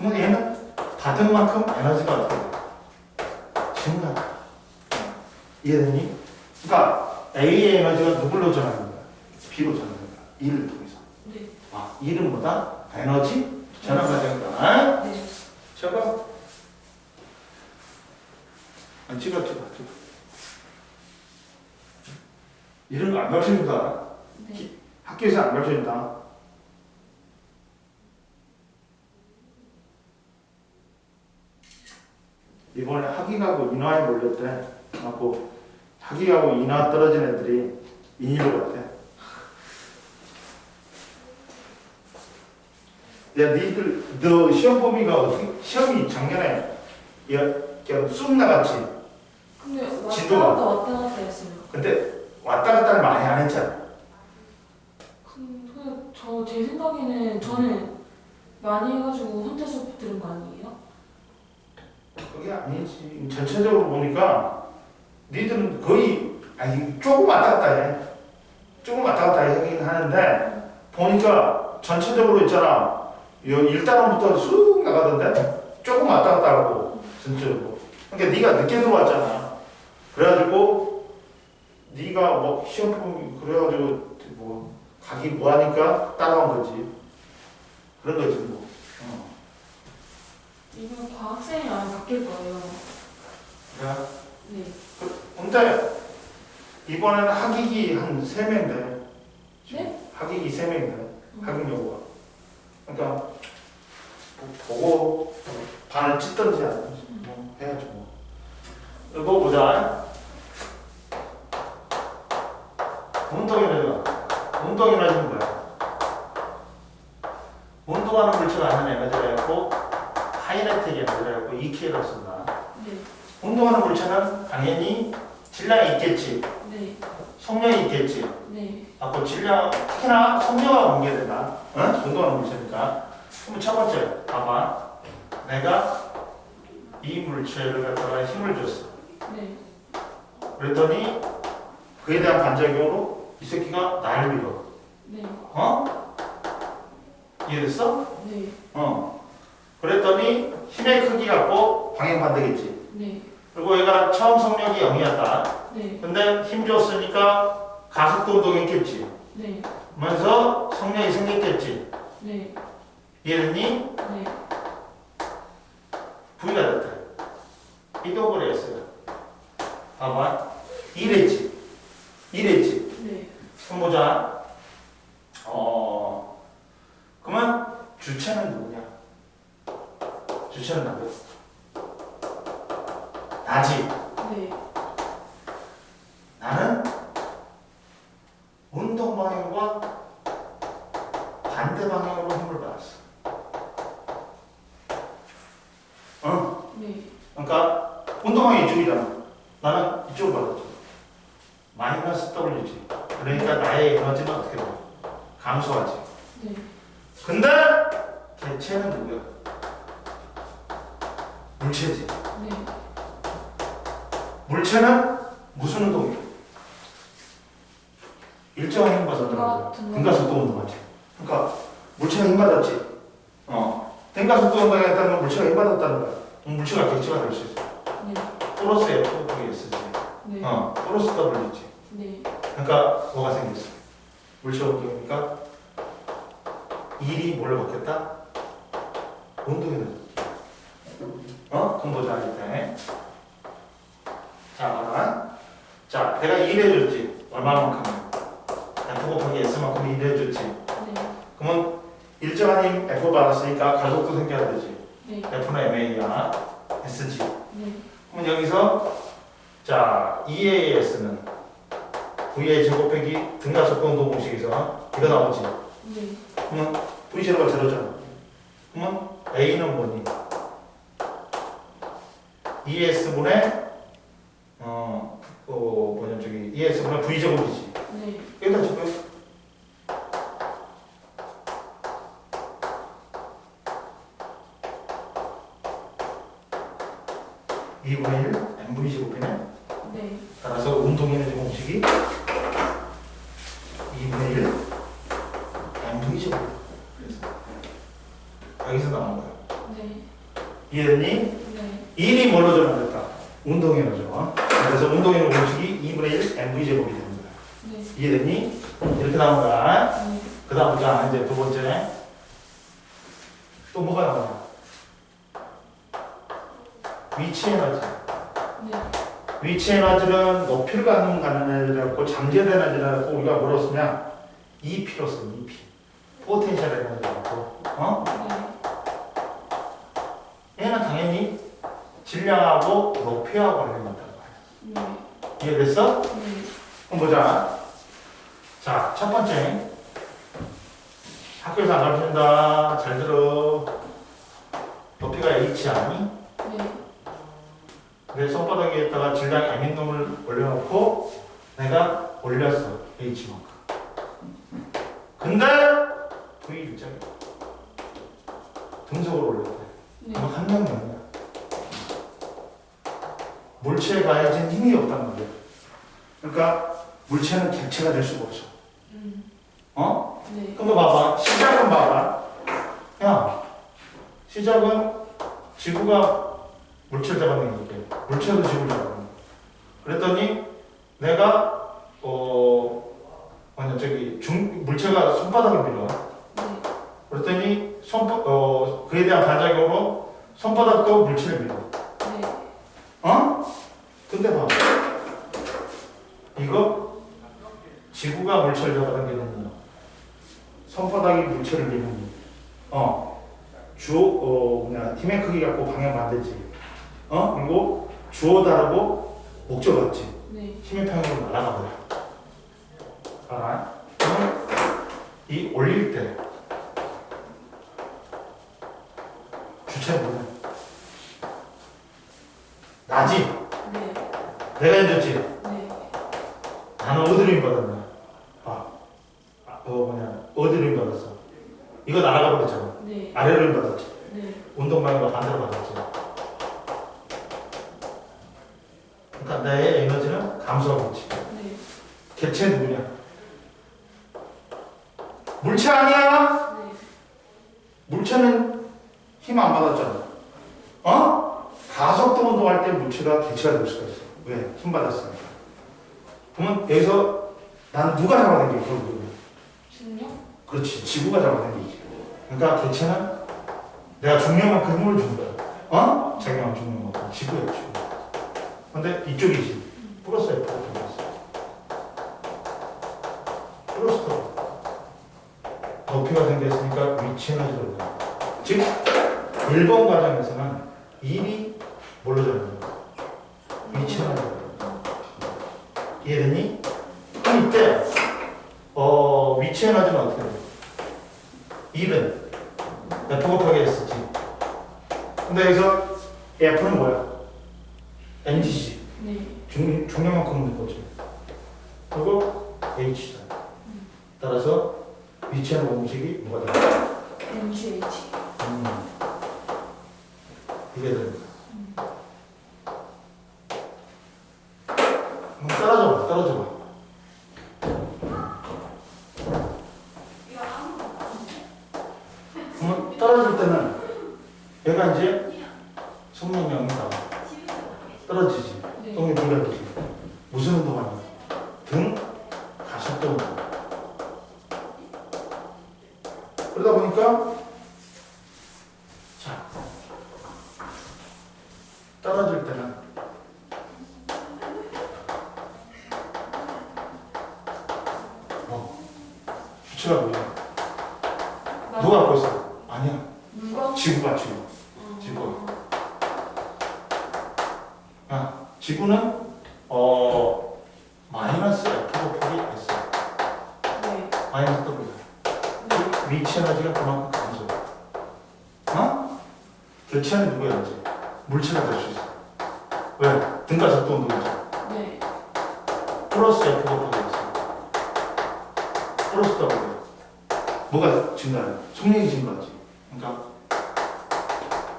그러면 얘는 받은 만큼 에너지가 어떻게 돼? 증가한다. 이해되니? 그러니까 A의 에너지가 누굴로 전하는 거야? B로 전하는 거야. E를 통해서. 네. 아, E는 뭐다? 에너지 전환 과정이다. 네. 제가 찍어. 이런 거 안 가르쳐준다. 네. 학교에서 안 가르쳐준다. 이번에 학위하고 인화에 몰렸대. 하고 학위하고 인화 떨어진 애들이 인위로 같아. 야, 너 시험 범위가 어떻게? 시험이 작년에 그냥 쑥 나갔지. 근데 지도가. 왔다 갔다 했어요. 근데 왔다 갔다를 많이 안 했잖아. 근데 제 생각에는 저는 많이 해가지고 혼자서 들은 거 아니에요? 그게 아니지. 전체적으로 보니까 니들은 거의 조금 왔다 갔다 해. 조금 왔다 갔다 하긴 하는데 보니까 전체적으로 있잖아. 1단원부터 쑥 나가던데 조금 왔다 갔다 하고 전체적으로. 그러니까 네가 늦게 들어왔잖아. 그래가지고 네가 뭐 시험 그래가지고 뭐 가기 뭐하니까 따라온 거지. 그런 거지 뭐. 이건 과학생이 아니면 바뀔 거예요. 야. 네. 근데 이번에는 학익이 한 3명 돼. 네? 학익이 3명 돼. 학익 여부가. 그러니까 보고 반을 찢던지 아니지 뭐 해야지 뭐. 이거 보자. 운동 에너지는 뭐야? 운동하는 물체가 하는 에너지가 있고 카이네틱 에너지가 있고 EK라고 쓴다. 네. 운동하는 물체는 당연히 질량이 있겠지. 네. 속력이 있겠지. 네. 그 질량, 특히나 속력과 관계된다. 응? 운동하는 물체니까. 그럼 첫 번째, 봐봐. 내가 이 물체를 갖다가 힘을 줬어. 네. 그랬더니 그에 대한 반작용으로 이 새끼가 나를 밀어. 네. 이해됐어? 네. 그랬더니 힘의 크기 갖고 방향 반대겠지. 네. 그리고 얘가 처음 속력이 0이었다. 네. 근데 힘 줬으니까 가속도 운동했겠지. 네. 그러면서 속력이 생겼겠지. 네. 이해됐니? 네. V가 됐다. 이동을 했어요. 봐봐. 이랬지. 네. 그럼 보자. 그러면 주체는 누구냐? 주체는 누구? 나지. 네. 나는 운동 방향과 반대 방향으로 힘을 받았어. 네. 그러니까 운동 방향이 이쪽이잖아. 나는 이쪽으로 받았죠. 마이너스 W지. 그러니까 나의 에너지는 어떻게 돼? 감소하지. 네. 근데 개체는 누구야? 물체지. 네. 물체는 무슨 운동이야? 일정한 힘 받았다는 거야. 등가 속도 운동하지. 그러니까 물체가 힘 받았지. 등가 속도 운동했다는 건 물체가 힘 받았다는 거야. 물체가 객체가 될 수 있어. 네. 플러스 F, V였지. 네. 플러스 W지. 네. 그러니까 뭐가 생겼어? 물체 운동이니까 일이 뭘로 바뀌었다? 운동이 됐어. 그럼 보자 이때. 자, 봐라. 자, 내가 1 해줬지. 얼마만큼? F 곱하기 S만큼 1 해줬지. 네. 그러면 일정한 힘 F 받았으니까 가속도 생겨야 되지. 네. F는 MA야. S지. 네. 그럼 여기서 자, 2A S는 V의 제곱 빼기 등가속도 운동 공식에서 이거 나오지. 네. 그러면 V 제로가 제로잖아. 그러면 A는 뭐니? 2S분의 저기 2S분의 V 제곱이지. 네. 여기다 줄까요? 이분의 1 MV 제곱이네. 네. 따라서 운동 에너지 공식이 2분의 1 MV 제곱. 그래서 여기서 나온 거야. 네. 이해됐니? 네. 1이 뭘로 전환됐다? 운동 에너지죠. 그래서 운동 에너지 공식이 2분의 1 mv 제곱이 되는 거야. 네. 이해됐니? 이렇게 나온 거야. 네. 그 다음 보자. 이제 두 번째. 또 뭐가 나오냐? 위치 에너지. 네. 위치 에너지는 높이를 갖는 에너지라고 잠재된 에너지라고 우리가 뭐라고 쓰냐? EP로 써. EP. 포텐셜 에너지라고. 어? 네. 얘는 당연히 질량하고 높이하고 관련이 있다는 거야. 네. 이해됐어? 네. 그럼 보자. 자, 첫 번째. 학교에서 안 가르친다. 잘 들어. 높이가 H 아니? 네. 내 손바닥에다가 질량 M인놈을 올려놓고 내가 올렸어. H만큼. 근데 V 일자리. 등속을 올렸대. 네. 그럼 한 명이 아니야. 물체에 가해진 힘이 없단 말이야. 그러니까 물체는 객체가 될 수가 없어. 어? 네. 그럼 봐봐. 시작은 봐봐. 야, 시작은 지구가 물체를 잡아낸 거게. 물체도 지구를 잡아낸 거. 그랬더니 내가 물체가 손바닥을 밀어. 네. 그랬더니 그에 대한 반작용으로 손바닥도 물체를 밀어. 네. 어? 근데 봐봐. 이거 지구가 물체를 잡아당기는 손바닥이 물체를 미는 힘의 크기 갖고 방향 반대지. 그리고 주어 다르고 목적 같지. 네. 힘의 평으로 날아가 버려. 알아? 그러면 이 올릴 때 주체는 뭐야? 나지? 네. 내가 해줬지? 네. 나는 어디로 힘받았나? 어디로 힘받았어? 이거 날아가 버렸잖아. 네. 아래로 힘받았지. 네. 운동 방향과 반대로 받았지. 그러니까 내 에너지는 감소하고 있지. 네. 객체 누구냐? 물체 아니야? 네. 물체는 힘 안 받았잖아. 가속도 운동할 때 물체가 객체가 될 수가 있어. 왜? 힘 받았으니까. 그러면 여기서 난 누가 잡아당겨? 결국은. 중력? 그렇지. 지구가 잡아당기지. 그러니까 객체는 내가 중력만큼 힘을 준 거야. 자기만 중력만큼. 지구야, 지구. 근데 이쪽이지. 플러스 F가 들어갔어. 플러스 더. 높이가 생겼으니까 위치 에너지가 올라. 즉, 1번 과정에서는 1이 뭘로 잡는 거야? 위치 에너지가 올라. 이해되니? 그럼 이때, 위치 에너지는 어떻게 돼? 1은 F 곱하기 S지. 근데 여기서 F는 뭐야? mgc. 네. 중량만큼 있는 거지. 그리고 h잖아. 따라서 위치하는 공식이 뭐가 돼? MGH. 이게 됩니다. 떨어져봐. 그러면 떨어질 때는 얘가 이제 손목이 나와. 떨어지지. 네. 똥이 불려지지. 무슨 운동하냐? 등, 가속도 운동. 그러다 보니까 자, 떨어질 때는 주체가 뭐야? 누가 갖고 있어? 아니야. 물건? 지구가. 지구는 마이너스 F 곱하기 S. 네. 마이너스 W. 위치 에너지가 그만큼 감소. 객체는 누구야 이제? 물체가 될 수 있어. 왜? 등가속도 운동이죠. 네. 플러스 F 곱하기 S. 플러스 W. 뭐가 증가해? 속력이 증가하지. 그러니까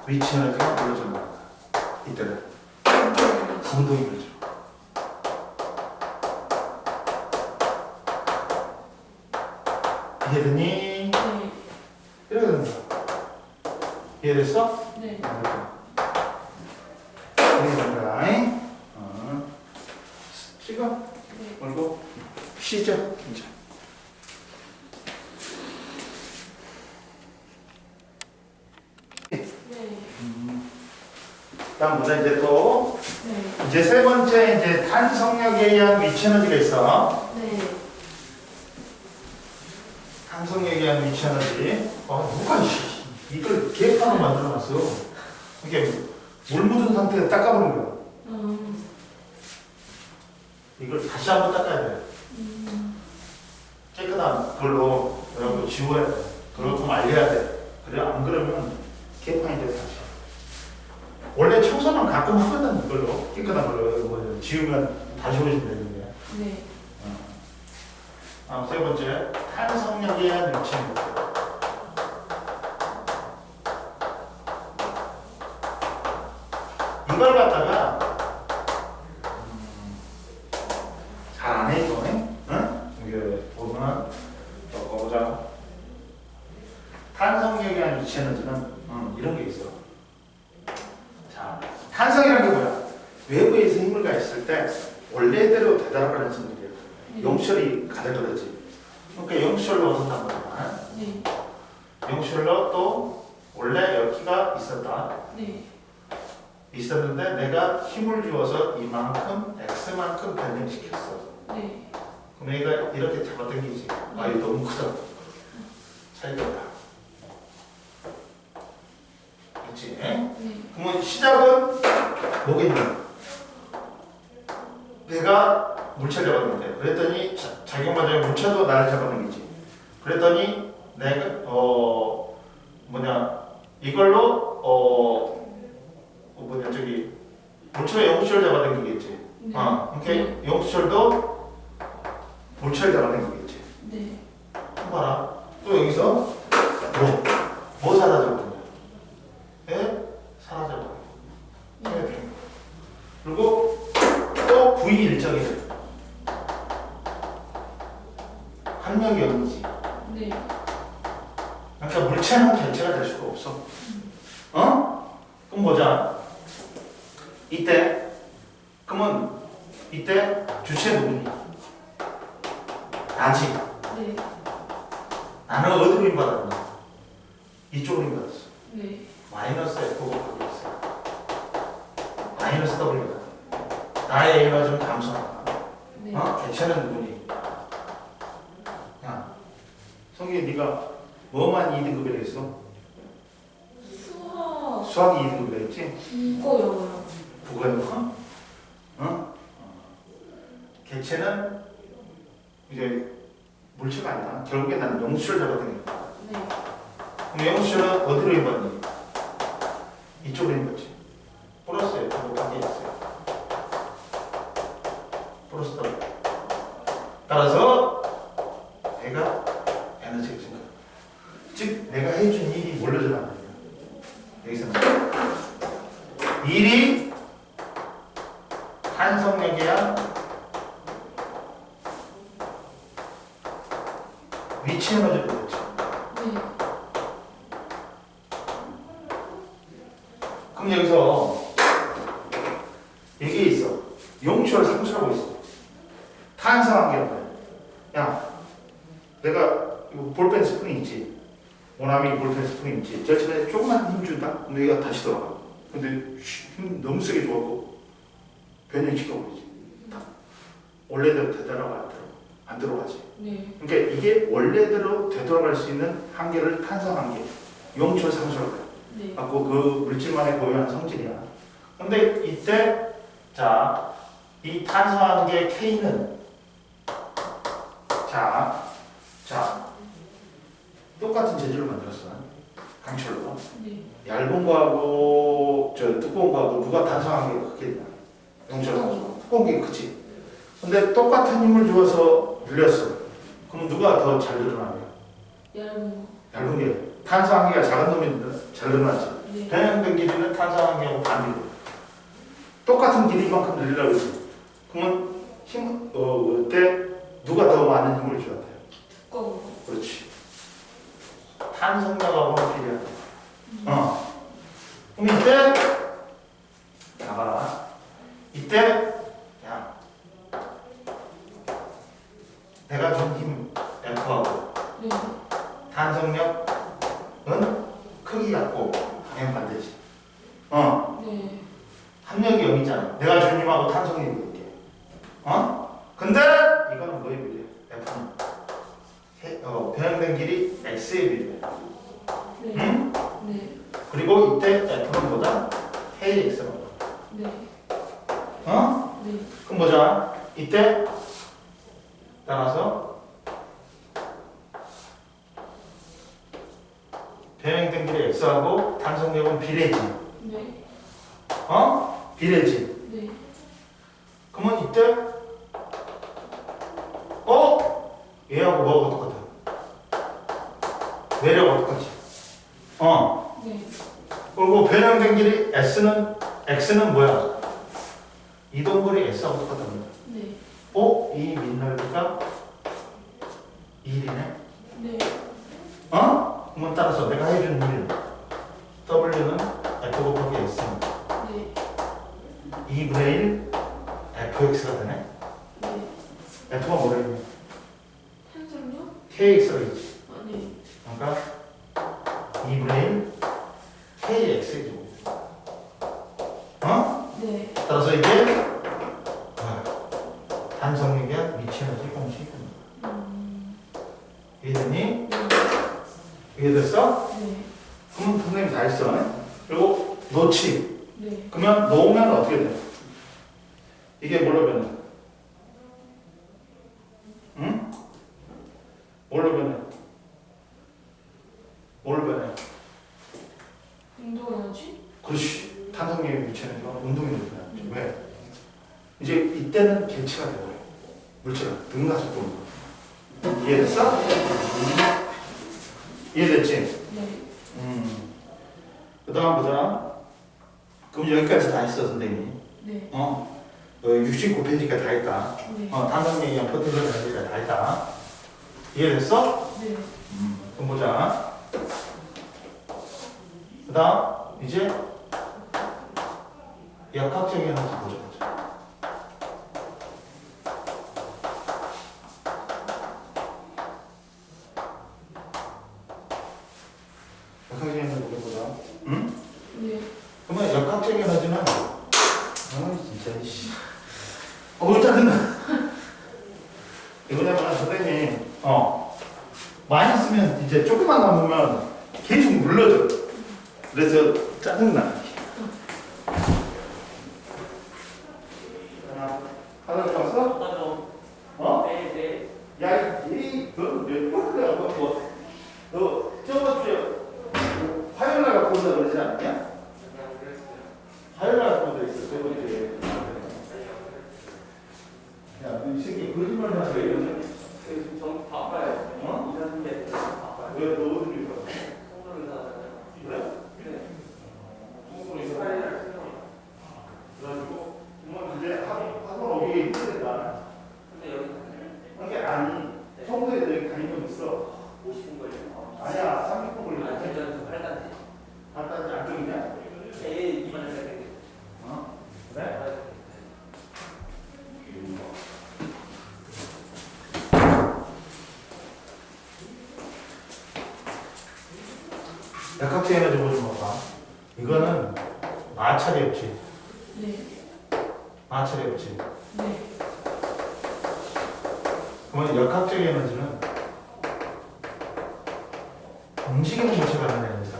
위치 에너지가 올라가는 거야. 이때는. 운동이 그렇죠. 이해되니? 네. 이렇게 된다. 이해됐어? 네. 시간 네. 그리고 쉬죠. 이제. 네. 다음 보자 이제 또 네. 이제 세 번째 이제 탄성력에 의한 위치 에너지가 있어. 네. 탄성력에 의한 위치 에너지. 누가 이걸 계획하고 만들어놨어. 이게 물 묻은 상태에 닦아버린 거야. 이걸 다시 한번 닦아야 돼. 깨끗한 걸로 여러분 지워야 돼. 그걸 좀 알려야 돼. 그래 안 그러면 개판이 돼 다시. 원래 청소는 가끔 하거든 이걸로 깨끗한 걸로 뭐 지우면 다시 오시면 되는데. 네. 세 번째 탄성력에 의한 위치. 이걸 갖다가 잘 안 해 이거. 응? 이게 보면 보자. 탄성력에 의한 위치 에너지는 이런 게 있어. 자, 탄성이라는 게 뭐야? 외부에서 힘을 가했을 때 원래대로 되돌아가는 성질이야. 영철이 가득하지. 그러니까 영철로 얻었단 말이야. 네. 영철로 또 원래 여기가 있었다. 네. 있었는데 내가 힘을 주어서 이만큼 x만큼 변형시켰어. 네. 그럼 얘가 이렇게 잡아당기지. 아 이거 너무 크다. 차이가 있다. 그렇지? 네. 그러면 시작은 뭐겠니? 내가 물체를 잡았는데 그랬더니 작용과정에 물체도 나를 잡아당기지. 그랬더니 내가 이걸로 저기 물체가 영수철 잡아당기겠지. 네. 오케이. 영수철도 물체를 잡아당기겠지. 네. 봐라. 또 여기서 뭐 사라져버려? 사라져버려. 네. 그리고 또 V 일정이 돼. 한명이 없지. 네. 그러니까 물체는 결체가 될 수가 없어. 그럼 보자. 그러면 이때 주체 누구니? 나지. 네. 나는 어디로 힘받았나? 이쪽으로 힘받았어. 네. 마이너스 F고 가고 있어. 마이너스 W가. 나의 A가 좀 감소한다. 네. 개체는 누구니? 야, 성규 네가 뭐만 2등급이라 했어? 수학이 2등급이라 했지? 국어 영어요. 국어 영어? 개체는 이제 물체가 아니라 결국에 나는 영수를 잡아당긴다. 네. 그럼 영수는 어디로 힘받니? 이쪽으로 힘받지. 플러스 F고 관계 있어요. 플러스 W. 따라서 내가 에너지가 증가. 즉 내가 해준 일이 뭘로 전환되냐. 여기서는 일이 탄성력이야 위치 에너지로 되겠지. 네. 그럼 여기서 이게 있어. 용추를 상수하고 있어. 탄성한계란 말이야. 야, 내가 이거 볼펜 스프링 있지? 오나미 볼펜 스프링 있지? 저처럼 조금만 힘 준다? 그럼 얘가 다시 돌아가. 근데 힘 너무 세게 줘갖고 변형시켜버리지. 원래대로 되돌아가 안 들어가지. 네. 그러니까 이게 원래대로 되돌아갈 수 있는 한계를 탄성한계, 용추 상수라고 해요. 네. 갖고 그 물질만의 고유한 성질이야. 근데 이때 이 탄성한계 K는 똑같은 재질로 만들었어. 강철로. 네. 얇은 거하고 두꺼운 거하고 누가 탄성한계가 크겠냐? 용철 상수. 두꺼운 게 크지. 근데 똑같은 힘을 주어서 늘렸어. 그럼 누가 더 잘 늘어나냐? 얇은 거. 얇은 게. 탄성한계가 작은 놈이 잘 늘어나지. 네. 변형된 길이는 탄성한계하고 반비례. 똑같은 길이만큼 늘리려고 했지. 그러면 그때 누가 더 많은 힘을 줘야 돼? 두꺼운 거. 그렇지. 탄성력하고는 필요하다. 그럼 이때 나가라. 이때 내가 준 힘 F하고 네. 탄성력은 크기 같고 당연히 반대지. 네. 합력이 0이잖아. 내가 준 힘하고 탄성력이 이렇게. 근데 이거는 뭐에 비례해? F는 변형된 길이 X에 비례해. 네. 응? 네. 그리고 이때 F는 뭐다? KX가 뭐다? 네. 네. 네. 그럼 보자. 이때 따라서 변형된 길이 X하고 탄성력은 비례지. 네. 비례지. 네. 그러면 이때 얘하고 뭐가 똑같아? 내려가 똑같지. 네. 그리고 변형된 길이 X는 뭐야? 이동거리 S하고 똑같단 말이야. 네. 이 민넓이가 1이네. 네. 그러면 따라서 내가 해준 1 W는 F 곱하기 S입니다. 네. 2분의 1 FX가 되네. 네. F가 뭐래? 탄성력? KX가 있지. 네. 그러니까 2분의 1 KX죠. 네. 따라서 이게 탄성력의 미치는지 공식입니다. 이해됐니? 네. 이해됐어? 네. 그럼 선생님 다 했어. 그리고 놓치. 네. 그러면 놓으면 어떻게 돼? 이게 뭘로 변해? 응? 뭘로 변해? 뭘로 변해? 운동 에너지? 그렇지. 탄성력의 미치는 건 운동이 변해. 왜? 이제 이때는 개체가 되고 물체가 등가속도로. 이해됐어? 이해됐지? 네. 그 다음 보자. 그럼 여기까지 다 했어, 선생님이. 네. 69페이지까지 다 했다. 네. 탄성력이 포텐셜 에너지가 다 했다. 이해됐어? 네. 그럼 보자. 그 다음, 이제 역학적 에너지 보자. 역학적 에너지 보자. 응? 네. 그러면 역학적 에너지는 진짜 이씨. 짜증나. 이거냐면 선생님 많이 쓰면 이제 조금만 남으면 계속 눌러줘. 그래서 짜증나. 하나 들어왔어? 네. 야, 너몇 번을 너 저번 주에 화요일 날 갖고 온다 그러지 않았냐? 화요일 날 갖고 온다 했어, 저번 주에. 야, 너 이 새끼 거짓말 하지 왜 이러냐? 좀 바빠요. 이사님께 바빠요. 왜 너 어디 있어? 홍보를 하잖아요. 그래? 네. 중국으로 있어. 그래가지고 뭐 이제 학원 오기 힘들다. 근데 여기 그게 아니. 청도에 여기 다닌 적 있어. 50분 걸려요. 아니야, 30분 걸리고. 아, 괜찮아요. 8단지. 갔다 안쪽이냐? 에 2만 원 생각해. 그래? 역학적 에너지 보좀 봐봐. 이거는 마찰이 없지. 네. 마찰이 없지. 네. 그러면 역학적 에너지는 움직이는 물체가 갖는 에너지다.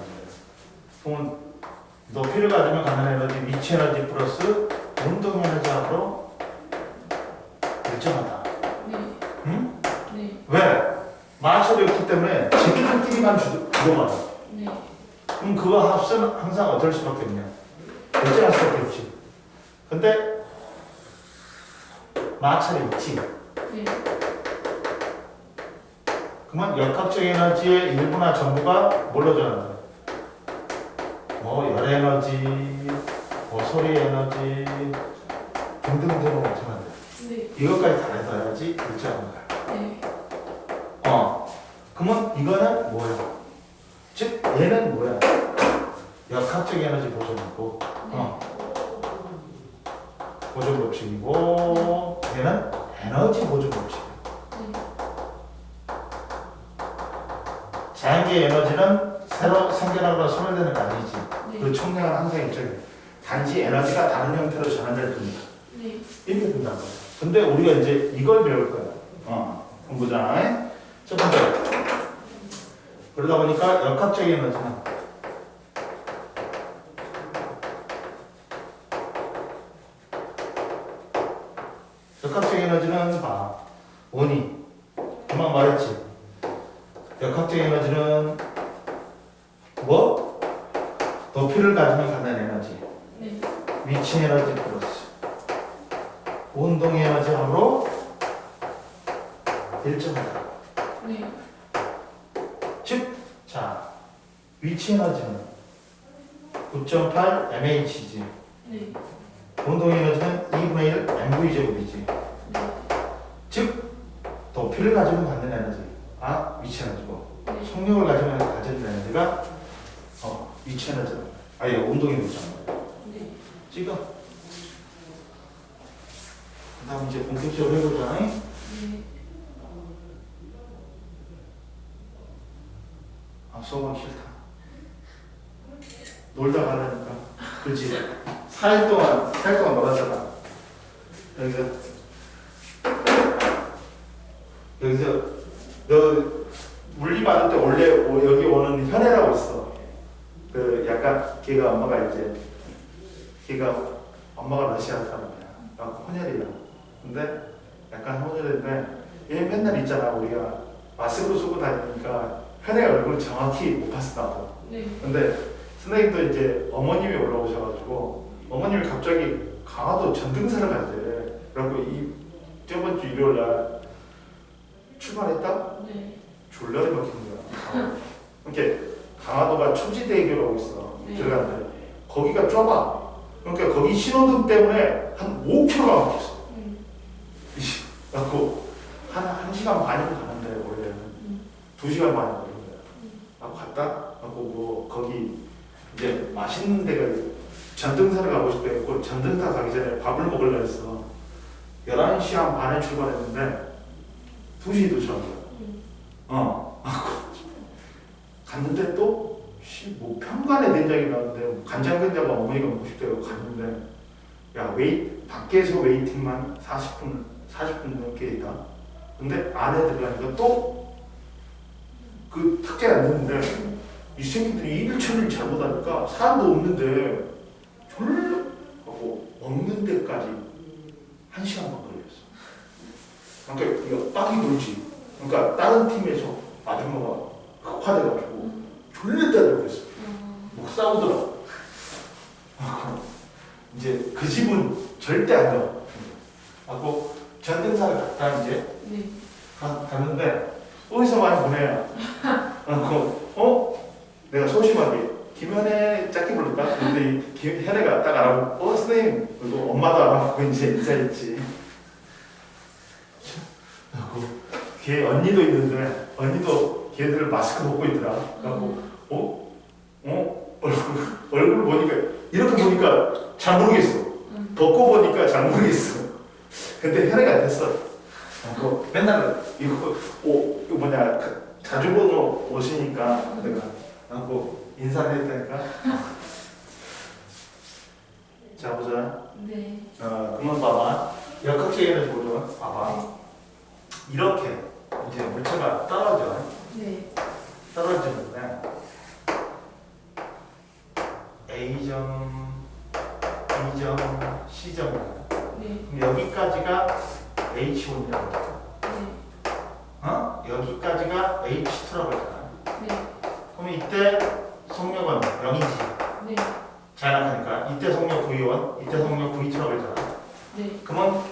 그러면 높이를 가지면 갖는 에너지, 위치 에너지 플러스 운동 에너지 합으로 일정하다. 네. 응? 네. 왜? 마찰이 없기 때문에 제기들끼리만 주고받아. 네. 그럼 그와 합은 항상 어떨 수밖에 없냐? 일정할 수밖에 없지. 근데 마찰이 있지. 네. 그러면 역학적 에너지의 일부나 전부가 뭘로 전한다? 뭐 열 에너지, 뭐 소리 에너지 등등등으로 전한다. 네. 이것까지 다 해봐야지 일정한 거야. 네. 그러면 이거는 뭐야? 즉 얘는 뭐야? 역학적 에너지 보존이고 보존 법칙이고 얘는 에너지 보존 법칙이야. 네. 가지의 에너지는 새로 생겨나거나 소멸되는 게 아니지. 네. 그 총량은 항상 일정해. 단지 에너지가 다른 형태로 전환될 뿐이다. 네. 이렇게 된다는 거야. 근데 우리가 이제 이걸 배울 거야. 공부잖아. 첫 번째. 그러다 보니까 역학적인 에너지는 역학적 에너지는 봐. 원이. 금방 말했지. 역학적 에너지는 뭐? 높이를 가지면 갖는 에너지. 네. 위치 에너지 플러스 운동 에너지하고 일정하다. 네. 즉, 자, 위치 에너지는 9.8 mh지. 네. 운동 에너지는 2분의 1 mv 제곱이지. 네. 즉, 높이를 가지면 갖는 에너지. 아, 위치 에너지고. 네. 속력을 가지면 가지는 에너지가 위치 에너지다. 아니, 운동 에너지잖아. 네. 찍어. 그 다음 이제 본격적으로 해보자. 네. 수업하기 싫다. 놀다 가라니까. 그렇지. 4일 동안 놀았잖아. 여기서 너 물리 받을 때 원래 여기 오는 현애라고 있어. 그 약간 걔가 엄마가 러시아 사람이야. 혼혈이야. 근데 약간 혼혈인데 얘 맨날 있잖아. 우리가 마스크 쓰고 다니니까 현애 얼굴 정확히 못 봤어 나도. 네. 근데 선생님도 이제 어머님이 올라오셔가지고 어머님이 갑자기 강화도 전등사를 간대. 그래갖고 저번 주 일요일 날 출발했다? 네. 졸라리 막힌 거야. 이렇게 강화도가 초지대교라고 있어. 네. 들어갔는데 거기가 좁아. 그러니까 거기 신호등 때문에 한 5km가 막혔어. 그래갖고 한 시간 반이면 가는데 원래는 2시간 반이 걸린대. 갔다? 하고 거기 이제 맛있는 데가 전등사를 가고 싶어갖고 전등사 가기 전에 밥을 먹으려고 했어. 11시 한 반에 출발했는데 2시 도착이야. 갔는데 또 뭐 평간에 된장이 나왔는데 간장게장가 어머니가 먹고 싶다고 갔는데 야 밖에서 웨이팅만 40분 넘게 있다. 근데 안에 들어가니까 또 그 탁자에 앉았는데 이 새끼들이 일천일 잘못하니까 사람도 없는데 졸라 하고 먹는 데까지 1시간 반 걸렸어. 그러니까 이거 빡이 돌지. 그러니까 다른 팀에서 아줌마가 흑화돼가지고 졸라 때리고 있어. 목 싸우더라. 이제 그 집은 절대 안 가. 하고 전등사를 갔다 이제 네. 갔는데 어디서 많이 보내야. 내가 소심하게 김현애 짧게 부를까? 근데 현애가 딱 알아보고 선생님 그리고 엄마도 알아보고 이제 인사했지. 걔 언니도 있는데 언니도 걔들 마스크 벗고 있더라. 그래갖고 얼굴 보니까 이렇게 보니까 잘 모르겠어. 벗고 보니까 잘 모르겠어. 근데 현애가 됐어. 맨날 이거 뭐냐 자주 보는 옷이니까 내가 인사를 했다니까. 자 보자. 네. 그만 봐봐. 역학적 에너지 보죠. 봐봐. 이렇게 이제 물체가 떨어져. 네. 떨어지는데 A점, B점, C점. 네. 그럼 여기까지가 H1이라고 했잖아. 네. 여기까지가 H2라고 했잖아. 네. 그럼 이때 속력은 0이지. 네. 자연학하니까 이때 속력 V1, 이때 속력 V2라고 했잖아. 네. 그러면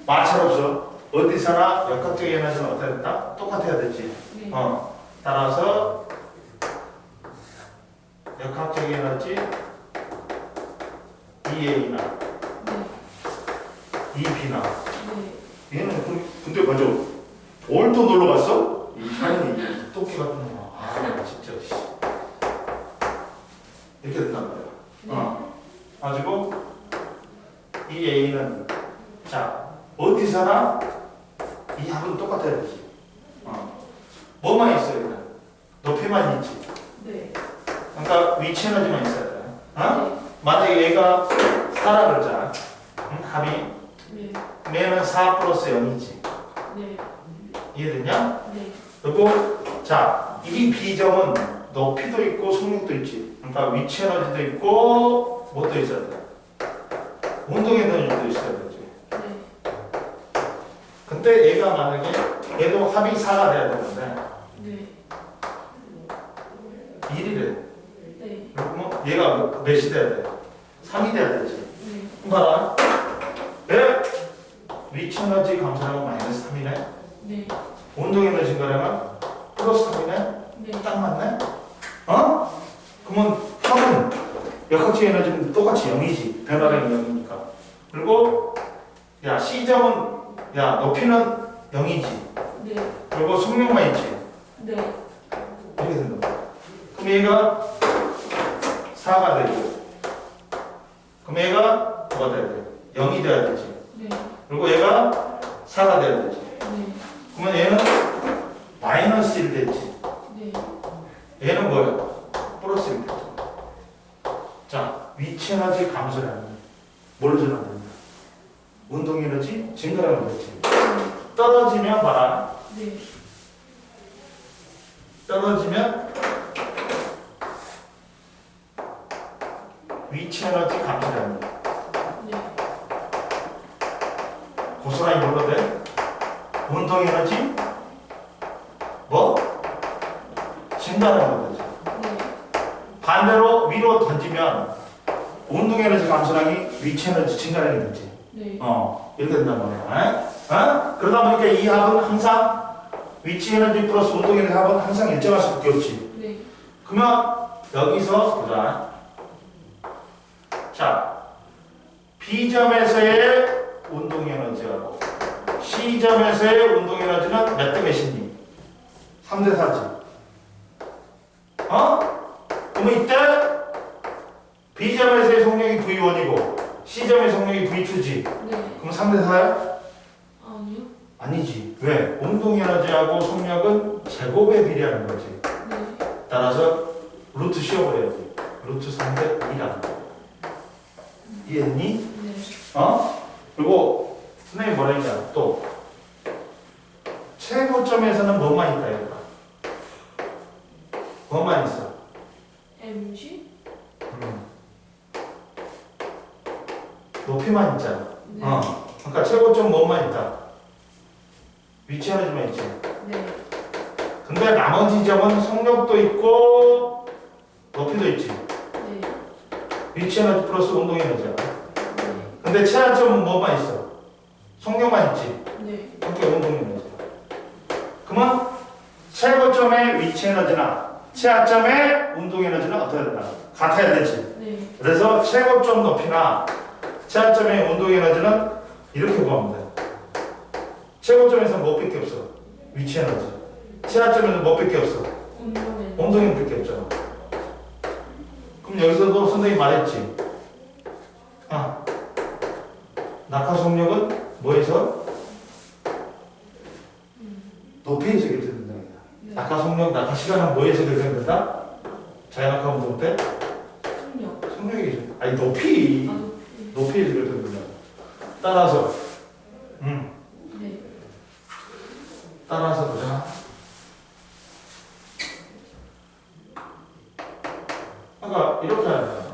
마찰없어. 어디서나 역학적 에너지는 어떻게 된다? 똑같아야 되지. 네. 따라서 역학적 에너지 EA나 네. EB나 네. 얘는 근데 맞아. 오늘도 놀러 갔어? 이 샤이니 토끼 같은 거. 진짜 씨. 이렇게 된단 말이야. 네. 가지고 이 A는 자 어디서나 이 합은 똑같아야 되지. 뭐만 있어요. 일단 높이만 있지. 네. 그러니까 위치 에너지만 있어야 돼. 네. 만약에 얘가 4라 그러자. 합이 네. 얘는 4 플러스 0이지. 네. 이해됐냐? 네. 그리고 자, 이 B점은 높이도 있고 속력도 있지. 그러니까 위치 에너지도 있고 뭐도 있어야 돼. 운동 에너지도 있어야 되지. 네. 근데 얘가 만약에 얘도 합이 4가 돼야 되는데 네. 1이래. 네. 그러면 얘가 몇이 돼야 돼? 3이 돼야 되지. 네. 봐라. 왜? 위치 에너지 감소량은 마이너스 3이네. 네. 운동 에너지 감소량은 플러스 3이네. 네. 딱 맞네? 어? 그러면 합은 역학적 에너지는 똑같이 0이지. 변화량이 0이니까. 그리고 야 C점은 야 높이는 0이지. 네. 그리고 속력만 있지. 네. 이렇게 된다. 그럼 얘가 4가 되고 그럼 얘가 뭐가 돼야 돼? 0이 돼야 되지. 네. 그리고 얘가 4가 돼야 되지. 네. 그러면 얘는 마이너스 1 되지. 네. 얘는 뭐야? 플러스 1 되죠. 자, 위치 에너지 감소량은 뭘 전환된다? 운동 에너지 증가라는 거지. 떨어지면 봐라. 네. 떨어지면 위치 에너지 감소량. 네. 고스란히 뭘로 돼? 운동 에너지 뭐? 증가라는 거지. 네. 반대로 위로 던지면 운동 에너지 감소량이 위치 에너지 증가량이 되지. 네. 이렇게 된단 말이야. 어? 그러다 보니까 이 합은 항상 위치 에너지 플러스 운동 에너지 합은 항상 일정할 수밖에 없지. 네. 그러면 여기서 보자. 자, B점에서의 운동 에너지하고 C점에서의 운동 에너지는 몇 대 몇이니? 3대 4지. 그러면 이때 B점에서의 속력이 V1이고 C점의 속력이 V2지. 네. 그럼 3대 4야? 아니요. 아니지. 왜? 운동 에너지하고 속력은 제곱에 비례하는 거지. 네. 따라서 루트 씌워버려야지. 루트 3대 2라는 거. 이해했니? 네. 그리고 선생님이 뭐라 했냐? 또 최고점에서는 뭐만 있다 이거야. 뭐만 있어? MC? 높이만 있잖아. 네. 그러니까 최고점 뭐만 있다? 위치 에너지만 있지. 네. 근데 나머지 점은 속력도 있고 높이도 있지. 네. 위치 에너지 플러스 운동 에너지야. 네. 근데 최하점은 뭐만 있어? 속력만 있지. 네. 그게 운동 에너지야. 그러면 최고점의 위치 에너지나 최하점의 운동 에너지는 어떻게 된다? 같아야 되지. 네. 그래서 최고점 높이나 최하점의 운동 에너지는 이렇게 구하면 돼. 최고점에서 뭐밖에 없어? 위치 에너지. 최하점에서 뭐밖에 없어? 운동에. 운동 에너지밖에 없잖아. 그럼 여기서도 선생님이 말했지. 낙하 속력은 뭐에서? 높이에서 결정된다. 네. 낙하 속력, 낙하 시간은 뭐에서 결정된다? 자연낙하 운동 때? 속력. 속력이죠. 아니 높이. 아, 높이. 높이에서 결정된다. 따라서 네. 따라서 보자. 그러니까 이렇게 하는 거야.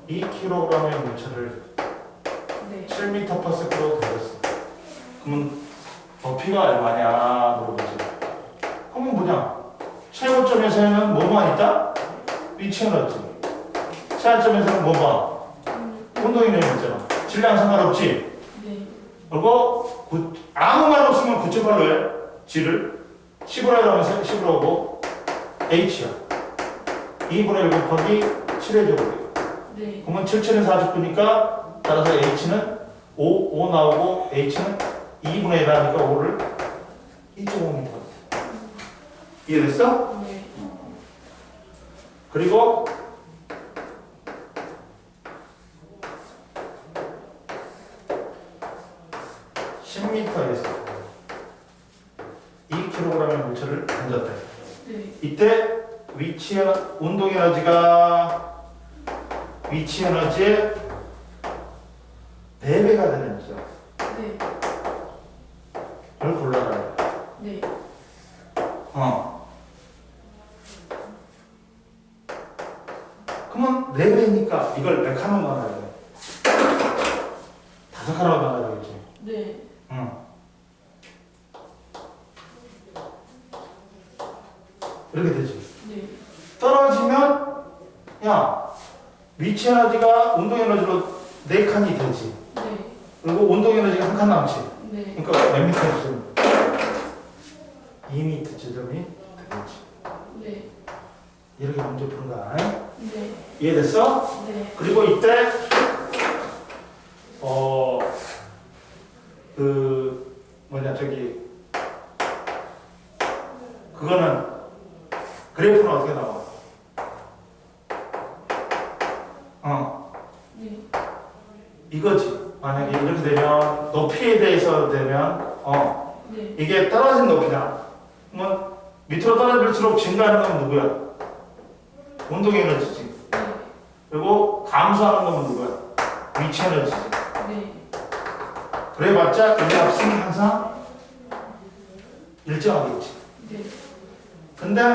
2kg의 물체를 네. 7m/s로 돌렸어. 그러면 높이가 얼마냐 물어보지. 그러면 뭐냐? 최고점에서는 뭐만 있다? 위치 에너지. 최하점에서는 뭐 봐? 운동 에너지 있잖아. 질량 상관없지? 네. 그리고 아무 말 없으면 9.8로 해. G를 10으로 하면 10으로 하고 H야. 2분의 1 곱하기 7의 제곱이에요. 네. 그러면 7, 7은 40분이니까 따라서 H는 5 나오고 H는 2분의 1 하니까 5를 2.5m. 이해됐어? 네. 그리고 (10m에서) 2kg kg의 물체를 던졌대. 네. 이때 운동 에너지가 위치 에너지의 4배가 되는 거죠. 네. 이걸 골라라. 네. 그러면 4배니까 이걸 몇 칸으로 나눠야 돼? 5칸으로 나눠야 되겠지. 네. 이렇게 되지. 네. 떨어지면 야 위치 에너지가 운동 에너지로 4칸이 되지. 네. 그리고 운동 에너지가 1칸 남지. 네. 그러니까 몇 미터 지점? 2m 지점이 되겠지. 네. 이렇게 문제 푸는 거야. 네. 이해됐어? 네. 그리고 이때 그거는 그래프는 어떻게 나와? 네. 이거지. 만약에 이렇게 되면 높이에 대해서 되면 네. 이게 떨어진 높이다. 그러면 밑으로 떨어질수록 증가하는 건 누구야? 운동 에너지지. 네. 그리고 감소하는 건 누구야? 위치 에너지지. 네. 그래봤자 이 값은 항상 일정하겠지. 네. 근데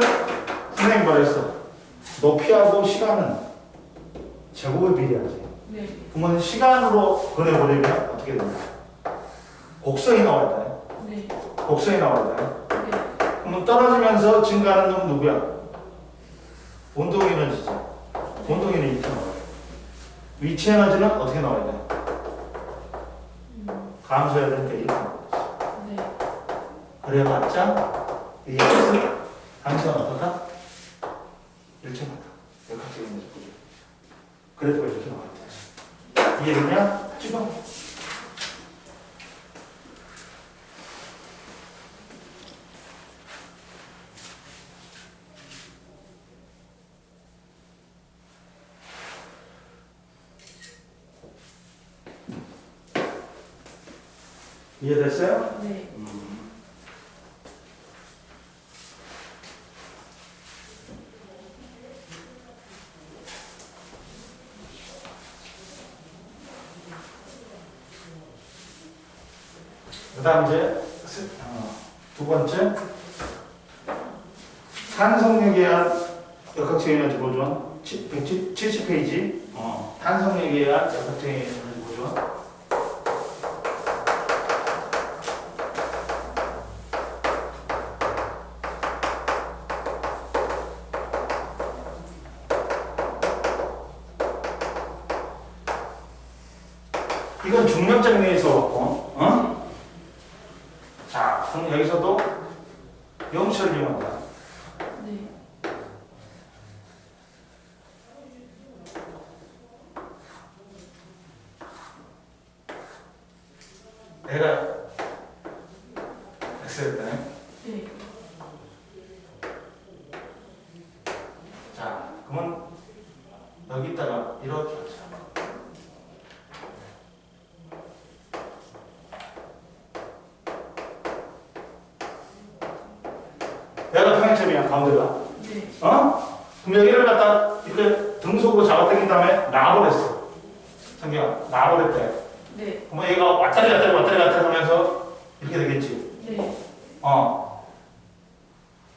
선생님 말했어. 높이하고 시간은 제곱에 비례하지. 네. 그러면 시간으로 그려버리면 어떻게 되냐? 곡선이 나와야 돼. 네. 곡선이 나와야 돼. 네. 그러면 떨어지면서 증가하는 놈은 누구야? 운동 에너지지. 운동 에너지 이렇게 나와야 돼. 위치 에너지는 어떻게 나와야 돼? 감소해야 되니까 이렇게 나와야 돼. 네. 그래봤자 이 X 함수는 어떨까? 일정하다. 역학적인 모습 보죠. 그래프가 이렇게 나와야 돼. 이해되냐? 찍어. 이해됐어요? 네. 그 다음 이제 두 번째 탄성력에 의한 역학적인 에너지 보존 170페이지 탄성력에 의한 역학적인 에너지 보존 이건 중력적 내에서 왔고 자, 그럼 여기서도 영철을 이용한다. 네. 내가 X였다. 네. 자, 그러면 여기다가 이렇게 하자. 내가 평행점이야, 가운데가. 네. 그럼 여기를 갖다 이렇게 등속으로 잡아당긴 다음에 놔버렸어. 성경아, 놔버렸대. 네. 그러면 얘가 왔다리 갔다리 왔다리 갔다리 하면서 이렇게 되겠지. 네.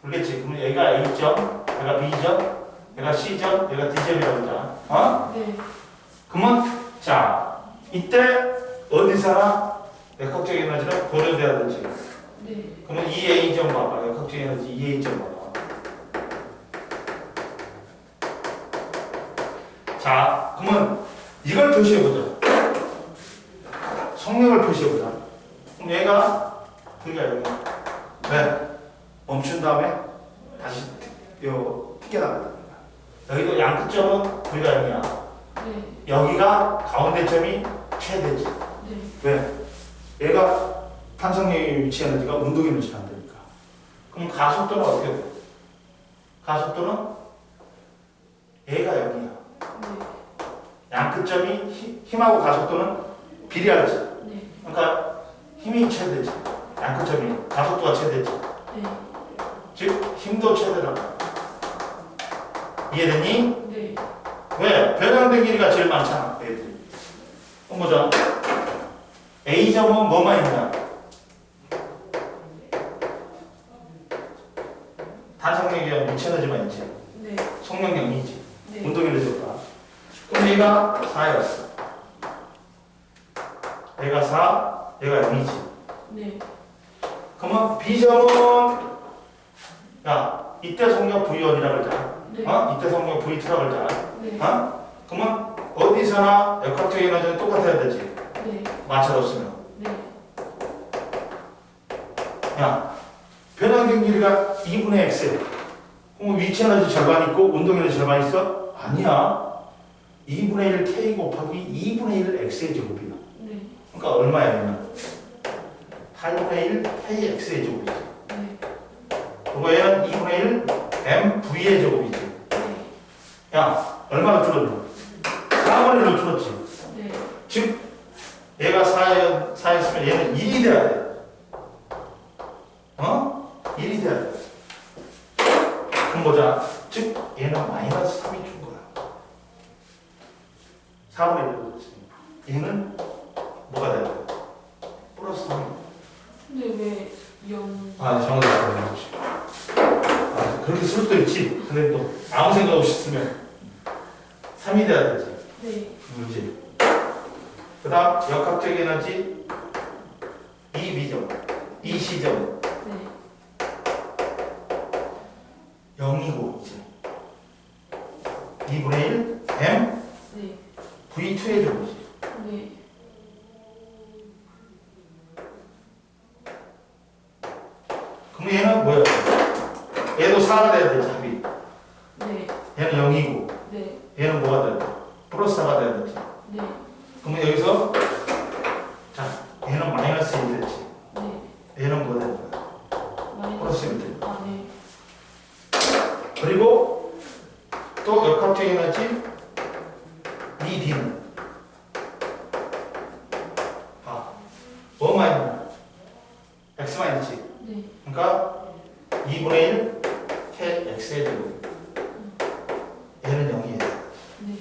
그렇겠지. 그러면 얘가 A점, 얘가 B점, 얘가 C점, 얘가 D점이라고 하자. 네. 그러면 자, 이때 어디서나 역학적 에너지는 고려돼야 되지. 네. 그러면 2A점 봐봐. 역학적 에너지 2A점 봐봐. 자, 그러면 이걸 표시해보자. 성력을 표시해보자. 그럼 얘가 여기 네. 멈춘 다음에 다시 튕겨나가야 됩니다. 여기도 양끝점은 V가 0이야. 네. 여기가 가운데 점이 최대지. 네. 왜? 얘가 탄성력의 위치 에너지가 운동 에너지가 안 되니까. 그럼 가속도는 어떻게 돼? 가속도는 얘가 0이야. 네. 양끝점이 힘하고 가속도는 비례하지. 네. 그러니까 힘이 최대지. 양끝점이 가속도가 최대지. 네. 즉 힘도 최대다. 이해되니? 네. 왜? 변형된 길이가 제일 많잖아. 애들이. 한번 보자. A점은 뭐만 있냐? 단성력이랑 미체너지만 있지. 네. 속력량 2지. 네. 운동이 좋다. 그럼 얘가 4였어. 얘가 4, 얘가 0이지. 네. 그러면 B점은 야 이때 속력 V1이라고 그러잖아. 네. 이때 속력 V2라고 그러잖아. 네. 그러면 어디서나 역학적 에너지는 똑같아야 되지. 네. 마찰없으면. 네. 야 변형된 길이가 2분의 X야. 그럼 위치 에너지 절반 있고 운동 에너지 절반 있어? 아니야. 2분의 1 K 곱하기 2분의 1 X의 제곱이야. 네. 그러니까 얼마야 얘는? 8분의 1 KX의 제곱이지. 네. 그리고 얘는 2분의 1 MV의 제곱이지. 네. 야 얼마나 줄었냐? 4분의 1로 줄었지. 네. 즉 얘가 4였으면 얘는 1이 돼야 돼. 1이 돼야 돼. 그럼 보자. 즉 얘는 마이너스 3이 준 거야. 4분의 1로 줬으니까. 얘는 뭐가 돼야 돼? 플러스 3. 근데 왜 0? 정답이야. 그렇게 쓸 수도 있지. 근데 또 아무 생각 없이 쓰면 3이 돼야 되지. 네. 그렇지. 그 다음 역학적 에너지 이 B점, 이 C점 네. 0이고 이제 2분의 1 M 네. V2의 제곱이지. 네. 그럼 얘는 뭐야? 얘도 4가 돼야 되지 합이. 네. 얘는 0이고 네. 얘는 뭐가 돼야 돼? 플러스 4가 돼야 되지. 네. 그러면 여기서 자 얘는 마이너스 1이 되지. 네. 얘는 뭐가 되는 거야? 플러스 1이 돼. 아, 네. 그리고 또 역학적 에너지 이 D는 뭐만 있냐? X만 있지. 네. 그러니까 2분의 1 KX의 제곱. 얘는 0이에요. 네.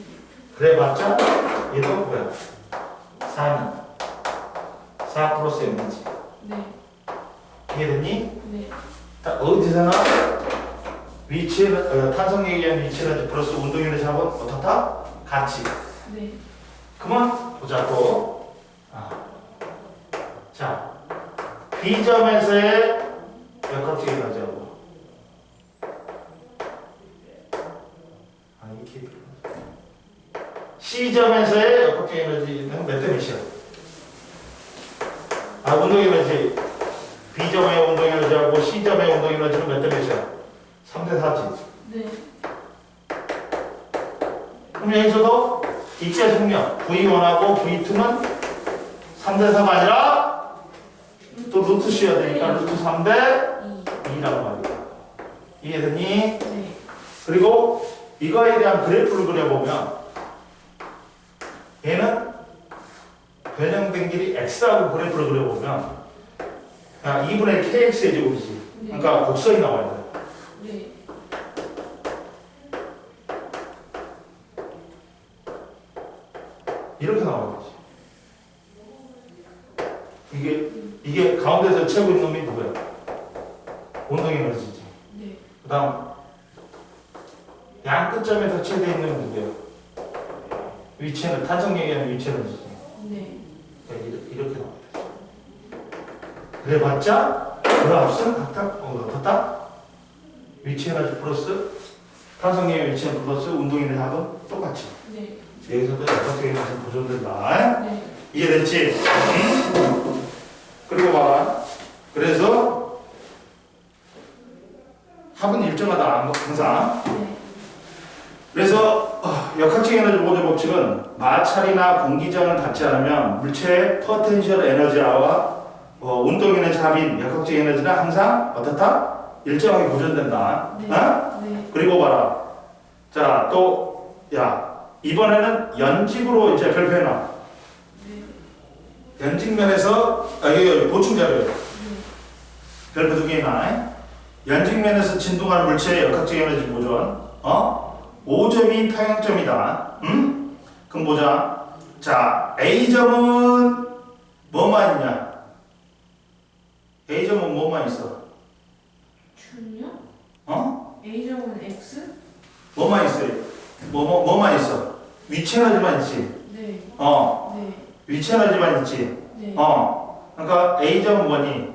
그래봤자 얘도 뭐야? 4는 4 플러스 0이지. 네. 이해됐니? 네. 자, 어디서나 탄성에 의한 위치에너지 플러스 운동 에너지 하고 어떻다? 같이. 네. 그만 보자 또. 자, B점에서의 역학적 에너지하고 이렇게 C점에서의 역학적 에너지는 몇 대 몇이야? 운동 에너지 B점의 운동 에너지하고 C점의 운동 에너지는 몇 대 몇이야? 3대 4지. 네. 그럼 여기서도 입체 속력 V1하고 V2는 3대 4가 아니라 또 루트 씌워야 되니까 루트 3대 2라고 말이야. 이해됐니? 네. 그리고 이거에 대한 그래프를 그려보면 얘는 변형된 길이 x라고 그래프를 그려보면 2분의 kx의 제곱이지. 그러니까 곡선이 나와야 돼. 네. 이렇게 나와야 되지. 이게 가운데서 채고 있는 놈이 누구야? 운동 에너지지. 네. 그 다음 양 끝점에서 채되어 있는 건 누구야? 위치는 탄성력이라는 위치 에너지지. 네. 이렇게 나와야 돼. 그래봤자 그라프는 어떻다? 위치 에너지 플러스 탄성력의 위치는 플러스 운동 에너지 합은 똑같이. 네. 여기서도 역학적 에너지 보존된다. 네. 이해됐지? 그리고 봐라. 그래서 합은 일정하다 항상. 네. 그래서 역학적 에너지 보존 법칙은 마찰이나 공기장을 닿지 않으면 물체의 포텐셜 에너지와 운동 에너지 합인 역학적 에너지는 항상 어떻다? 일정하게 보존된다. 네. 네. 그리고 봐라. 자, 또 이번에는 연직으로 이제 별표해놔. 네. 연직면에서 이게 보충 자료예요. 네. 별표 두 개나. 연직면에서 진동하는 물체의 역학적 에너지 보존. 5점이 평형점이다. 그럼 보자. 자, A점은 뭐만 있냐? A점은 뭐만 있어? 준요? 어? A점은 X? 뭐만 있어요? 뭐만 있어? 위치 에너지만 있지. 네. 네. 위치 에너지만 있지. 네. 그러니까 A점은 뭐니?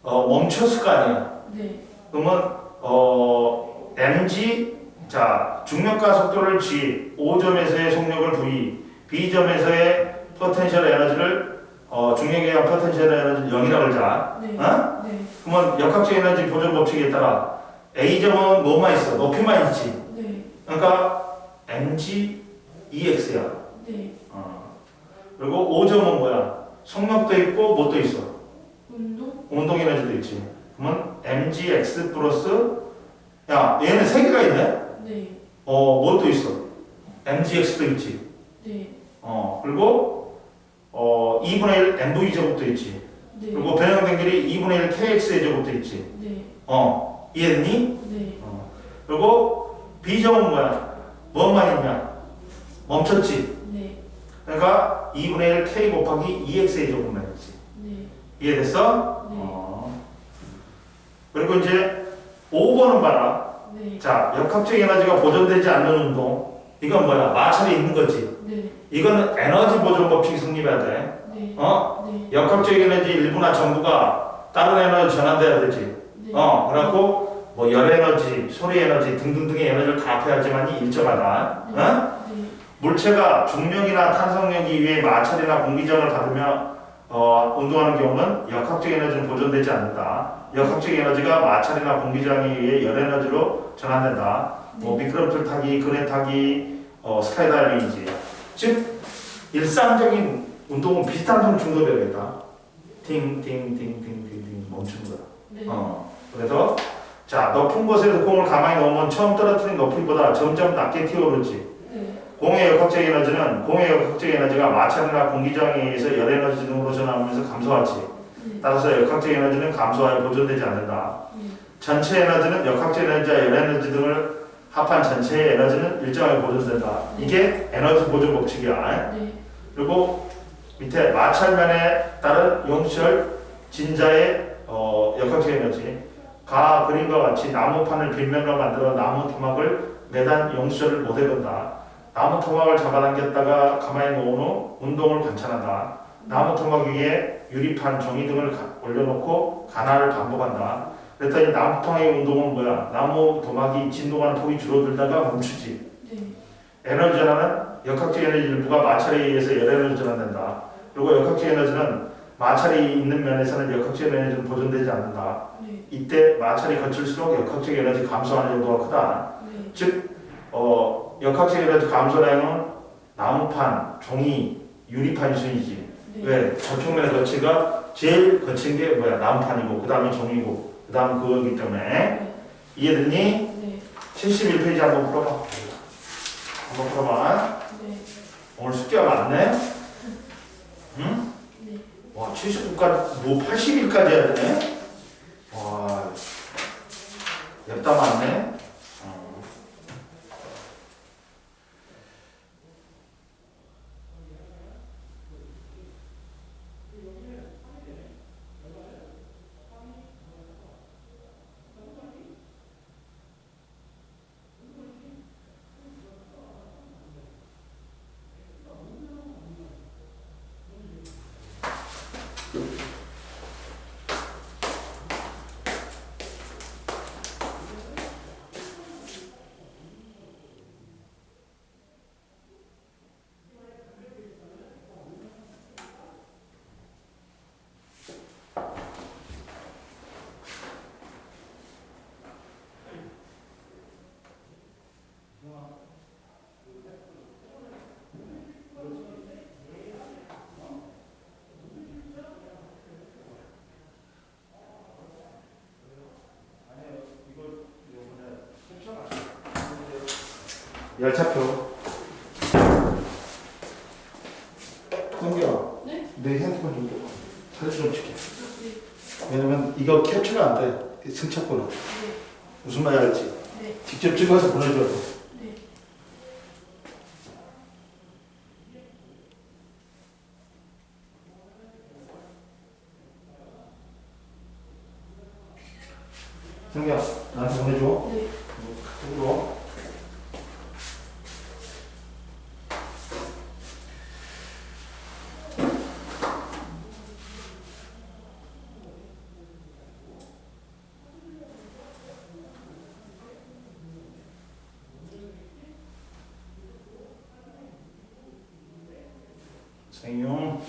멈췄을 거 아니야. 네. 그러면 mg 자 중력과 속도를 g, O점에서의 속력을 v, B점에서의 포텐셜 에너지를 중력에 의한 포텐셜 에너지를 0이라고 그러자. 네. 어? 네. 그러면 역학적 에너지 보존 법칙에 따라 A점은 뭐만 있어? 높이만 있지. 네. 그러니까 mg ex야. 네. 그리고 O점은 뭐야? 속력도 있고 뭣도 있어? 운동? 에너지도 있지. 그러면 mgx 플러스 야 얘는 세 개가 있네. 네. 뭣도 있어? mgx도 있지. 네. 그리고 2분의 1 mv 제곱도 있지. 네. 그리고 변형된결이 2분의 1 kx의 제곱도 있지. 네. 이해됐니? 네. 그리고 b점은 뭐야? 뭐만 있냐? 멈췄지. 네. 그러니까 2분의 1 k 곱하기 2x의 제곱만 있지. 네. 이해됐어? 네. 그리고 이제 5번은 봐라. 네. 자, 역학적 에너지가 보존되지 않는 운동. 이건 뭐야? 마찰이 있는 거지. 네. 이거는 에너지 보존 법칙이 성립해야 돼. 네. 네. 역학적 에너지 일부나 전부가 다른 에너지 전환돼야 되지. 네. 그래갖고 뭐 열 에너지, 소리 에너지 등등등의 에너지를 다 합해야지만이 일정하다. 네. 네. 물체가 중력이나 탄성력에 의해 마찰이나 공기저항을 받으며 운동하는 경우는 역학적 에너지는 보존되지 않는다. 역학적 에너지가 마찰이나 공기저항에 의해 열 에너지로 전환된다. 뭐 미끄럼틀 타기, 그네 타기, 스카이다이빙이지. 즉 일상적인 운동은 비슷한 성 중도되겠다. 팅팅팅팅팅팅 멈추는 거야. 네. 그래서 자 높은 곳에서 공을 가만히 놓으면 처음 떨어뜨린 높이보다 점점 낮게 튀어오르지. 네. 공의 역학적 에너지가 마찰이나 공기저항에 의해서 열 에너지 등으로 전환하면서 감소하지. 네. 따라서 역학적 에너지는 감소하여 보존되지 않는다. 네. 전체 에너지는 역학적 에너지와 열 에너지 등을 합한 전체의 에너지는 일정하게 보존된다. 이게 에너지 보존 법칙이야. 네. 그리고 밑에 마찰면에 따른 용시열 진자의 역학적 에너지. 그림과 같이 나무판을 빗면으로 만들어 나무 토막을 매단 용시열을 못 해본다. 나무 토막을 잡아당겼다가 가만히 놓은 후 운동을 관찰한다. 나무 토막 위에 유리판, 종이 등을 올려놓고 관할을 반복한다. 그랬더니 나무 토막의 운동은 뭐야? 나무 토막이 진동하는 폭이 줄어들다가 멈추지. 네. 에너지 전환은 역학적 에너지 일부가 마찰에 의해서 열 에너지 전환된다. 그리고 역학적 에너지는 마찰이 있는 면에서는 역학적 에너지는 보존되지 않는다. 네. 이때 마찰이 거칠수록 역학적 에너지 감소하는 정도가 크다. 네. 즉 역학적 에너지 감소량은 나무판, 종이, 유리판 순이지. 네. 왜? 저촉면의 거치가 제일 거친 게 뭐야? 나무판이고 그 다음에 종이고 그 다음 그거기 때문에. 네. 이해됐니? 네. 71페이지 한번 풀어봐. 한번 풀어봐. 네. 오늘 숙제가 많네? 응? 네. 와 79까지 뭐 80일까지 해야 되네? 와 냅다 많네? 열차표. 성기야. 네? 내 핸드폰 좀 줘. 사진 좀 찍게. 네. 왜냐면 이거 캡처가 안 돼. 이 승차권은. 네. 무슨 말이 알지? 네. 직접 찍어서 보내줘야 돼. 네. 성기야, 나한테 보내줘. 네. 이거. 생용.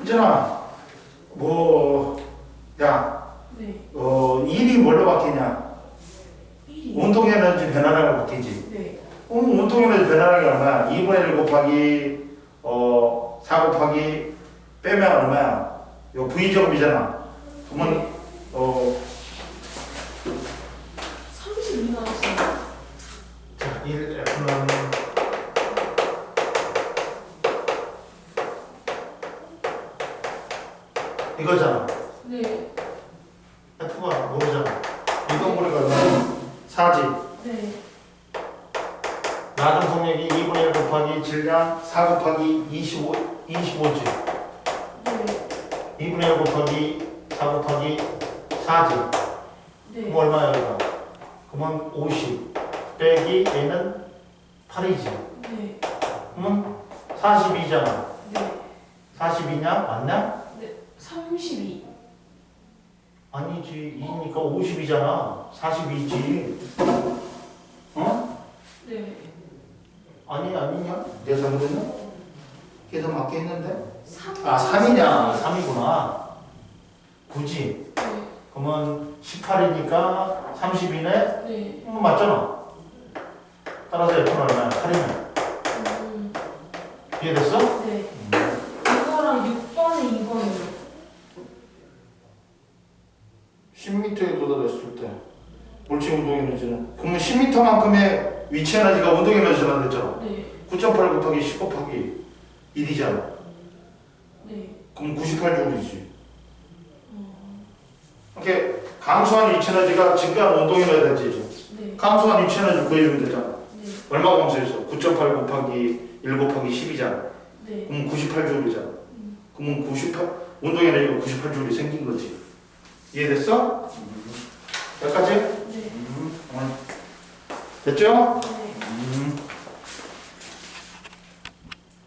희진아, 야, 네. 일이 뭘로 바뀌냐? 1이. 운동 에너지 변화량으로 바뀌지. 네. 운동 에너지 변화량이 얼마야? 2분의 1 곱하기 4 곱하기 빼면 얼마야? 요 V제곱이잖아. 그러면 32 나왔어요. 자, 1F는 이거잖아. 네. F가 모르잖아. 이거 모르가 얼마야? 4지. 네. 나중 속력이 2분의 1 곱하기 질량 4 곱하기 25지. 네. 2분의 1 곱하기 4 곱하기 4지. 네. 그럼 얼마야 이거? 그러면 50 빼기 얘는 8이지. 네. 그러면 42잖아. 네. 42냐? 맞냐? 네. 32. 아니지. 2니까 50이잖아. 42지. 어? 네. 아니냐? 계산되냐? 계산 맞게 했는데? 3. 아 3이냐? 3이구나. 9지. 네. 그러면 18이니까 32네? 네. 맞잖아. 따라서 F는 얼마야? 8이네. 이해됐어? 네. 이거랑 6번에 2번이요. 10m에 도달했을 때 물체 운동 에너지는 그러면 10m만큼의 위치 에너지가 운동 에너지라 됐잖아. 네. 9.8 곱하기 10 곱하기 1이잖아. 네. 그럼 98줄이지. 이렇게 감소한 위치 에너지가 증가한 운동 에너지지. 네. 감소한 위치 에너지 구해주면 되잖아. 네. 얼마 감소했어? 9.8 곱하기 1 곱하기 10이잖아. 네. 그럼 98줄이잖아. 그러면 98 운동 에너지가 98줄이 생긴 거지. 이해됐어? 여기까지? 네. 됐죠? 네.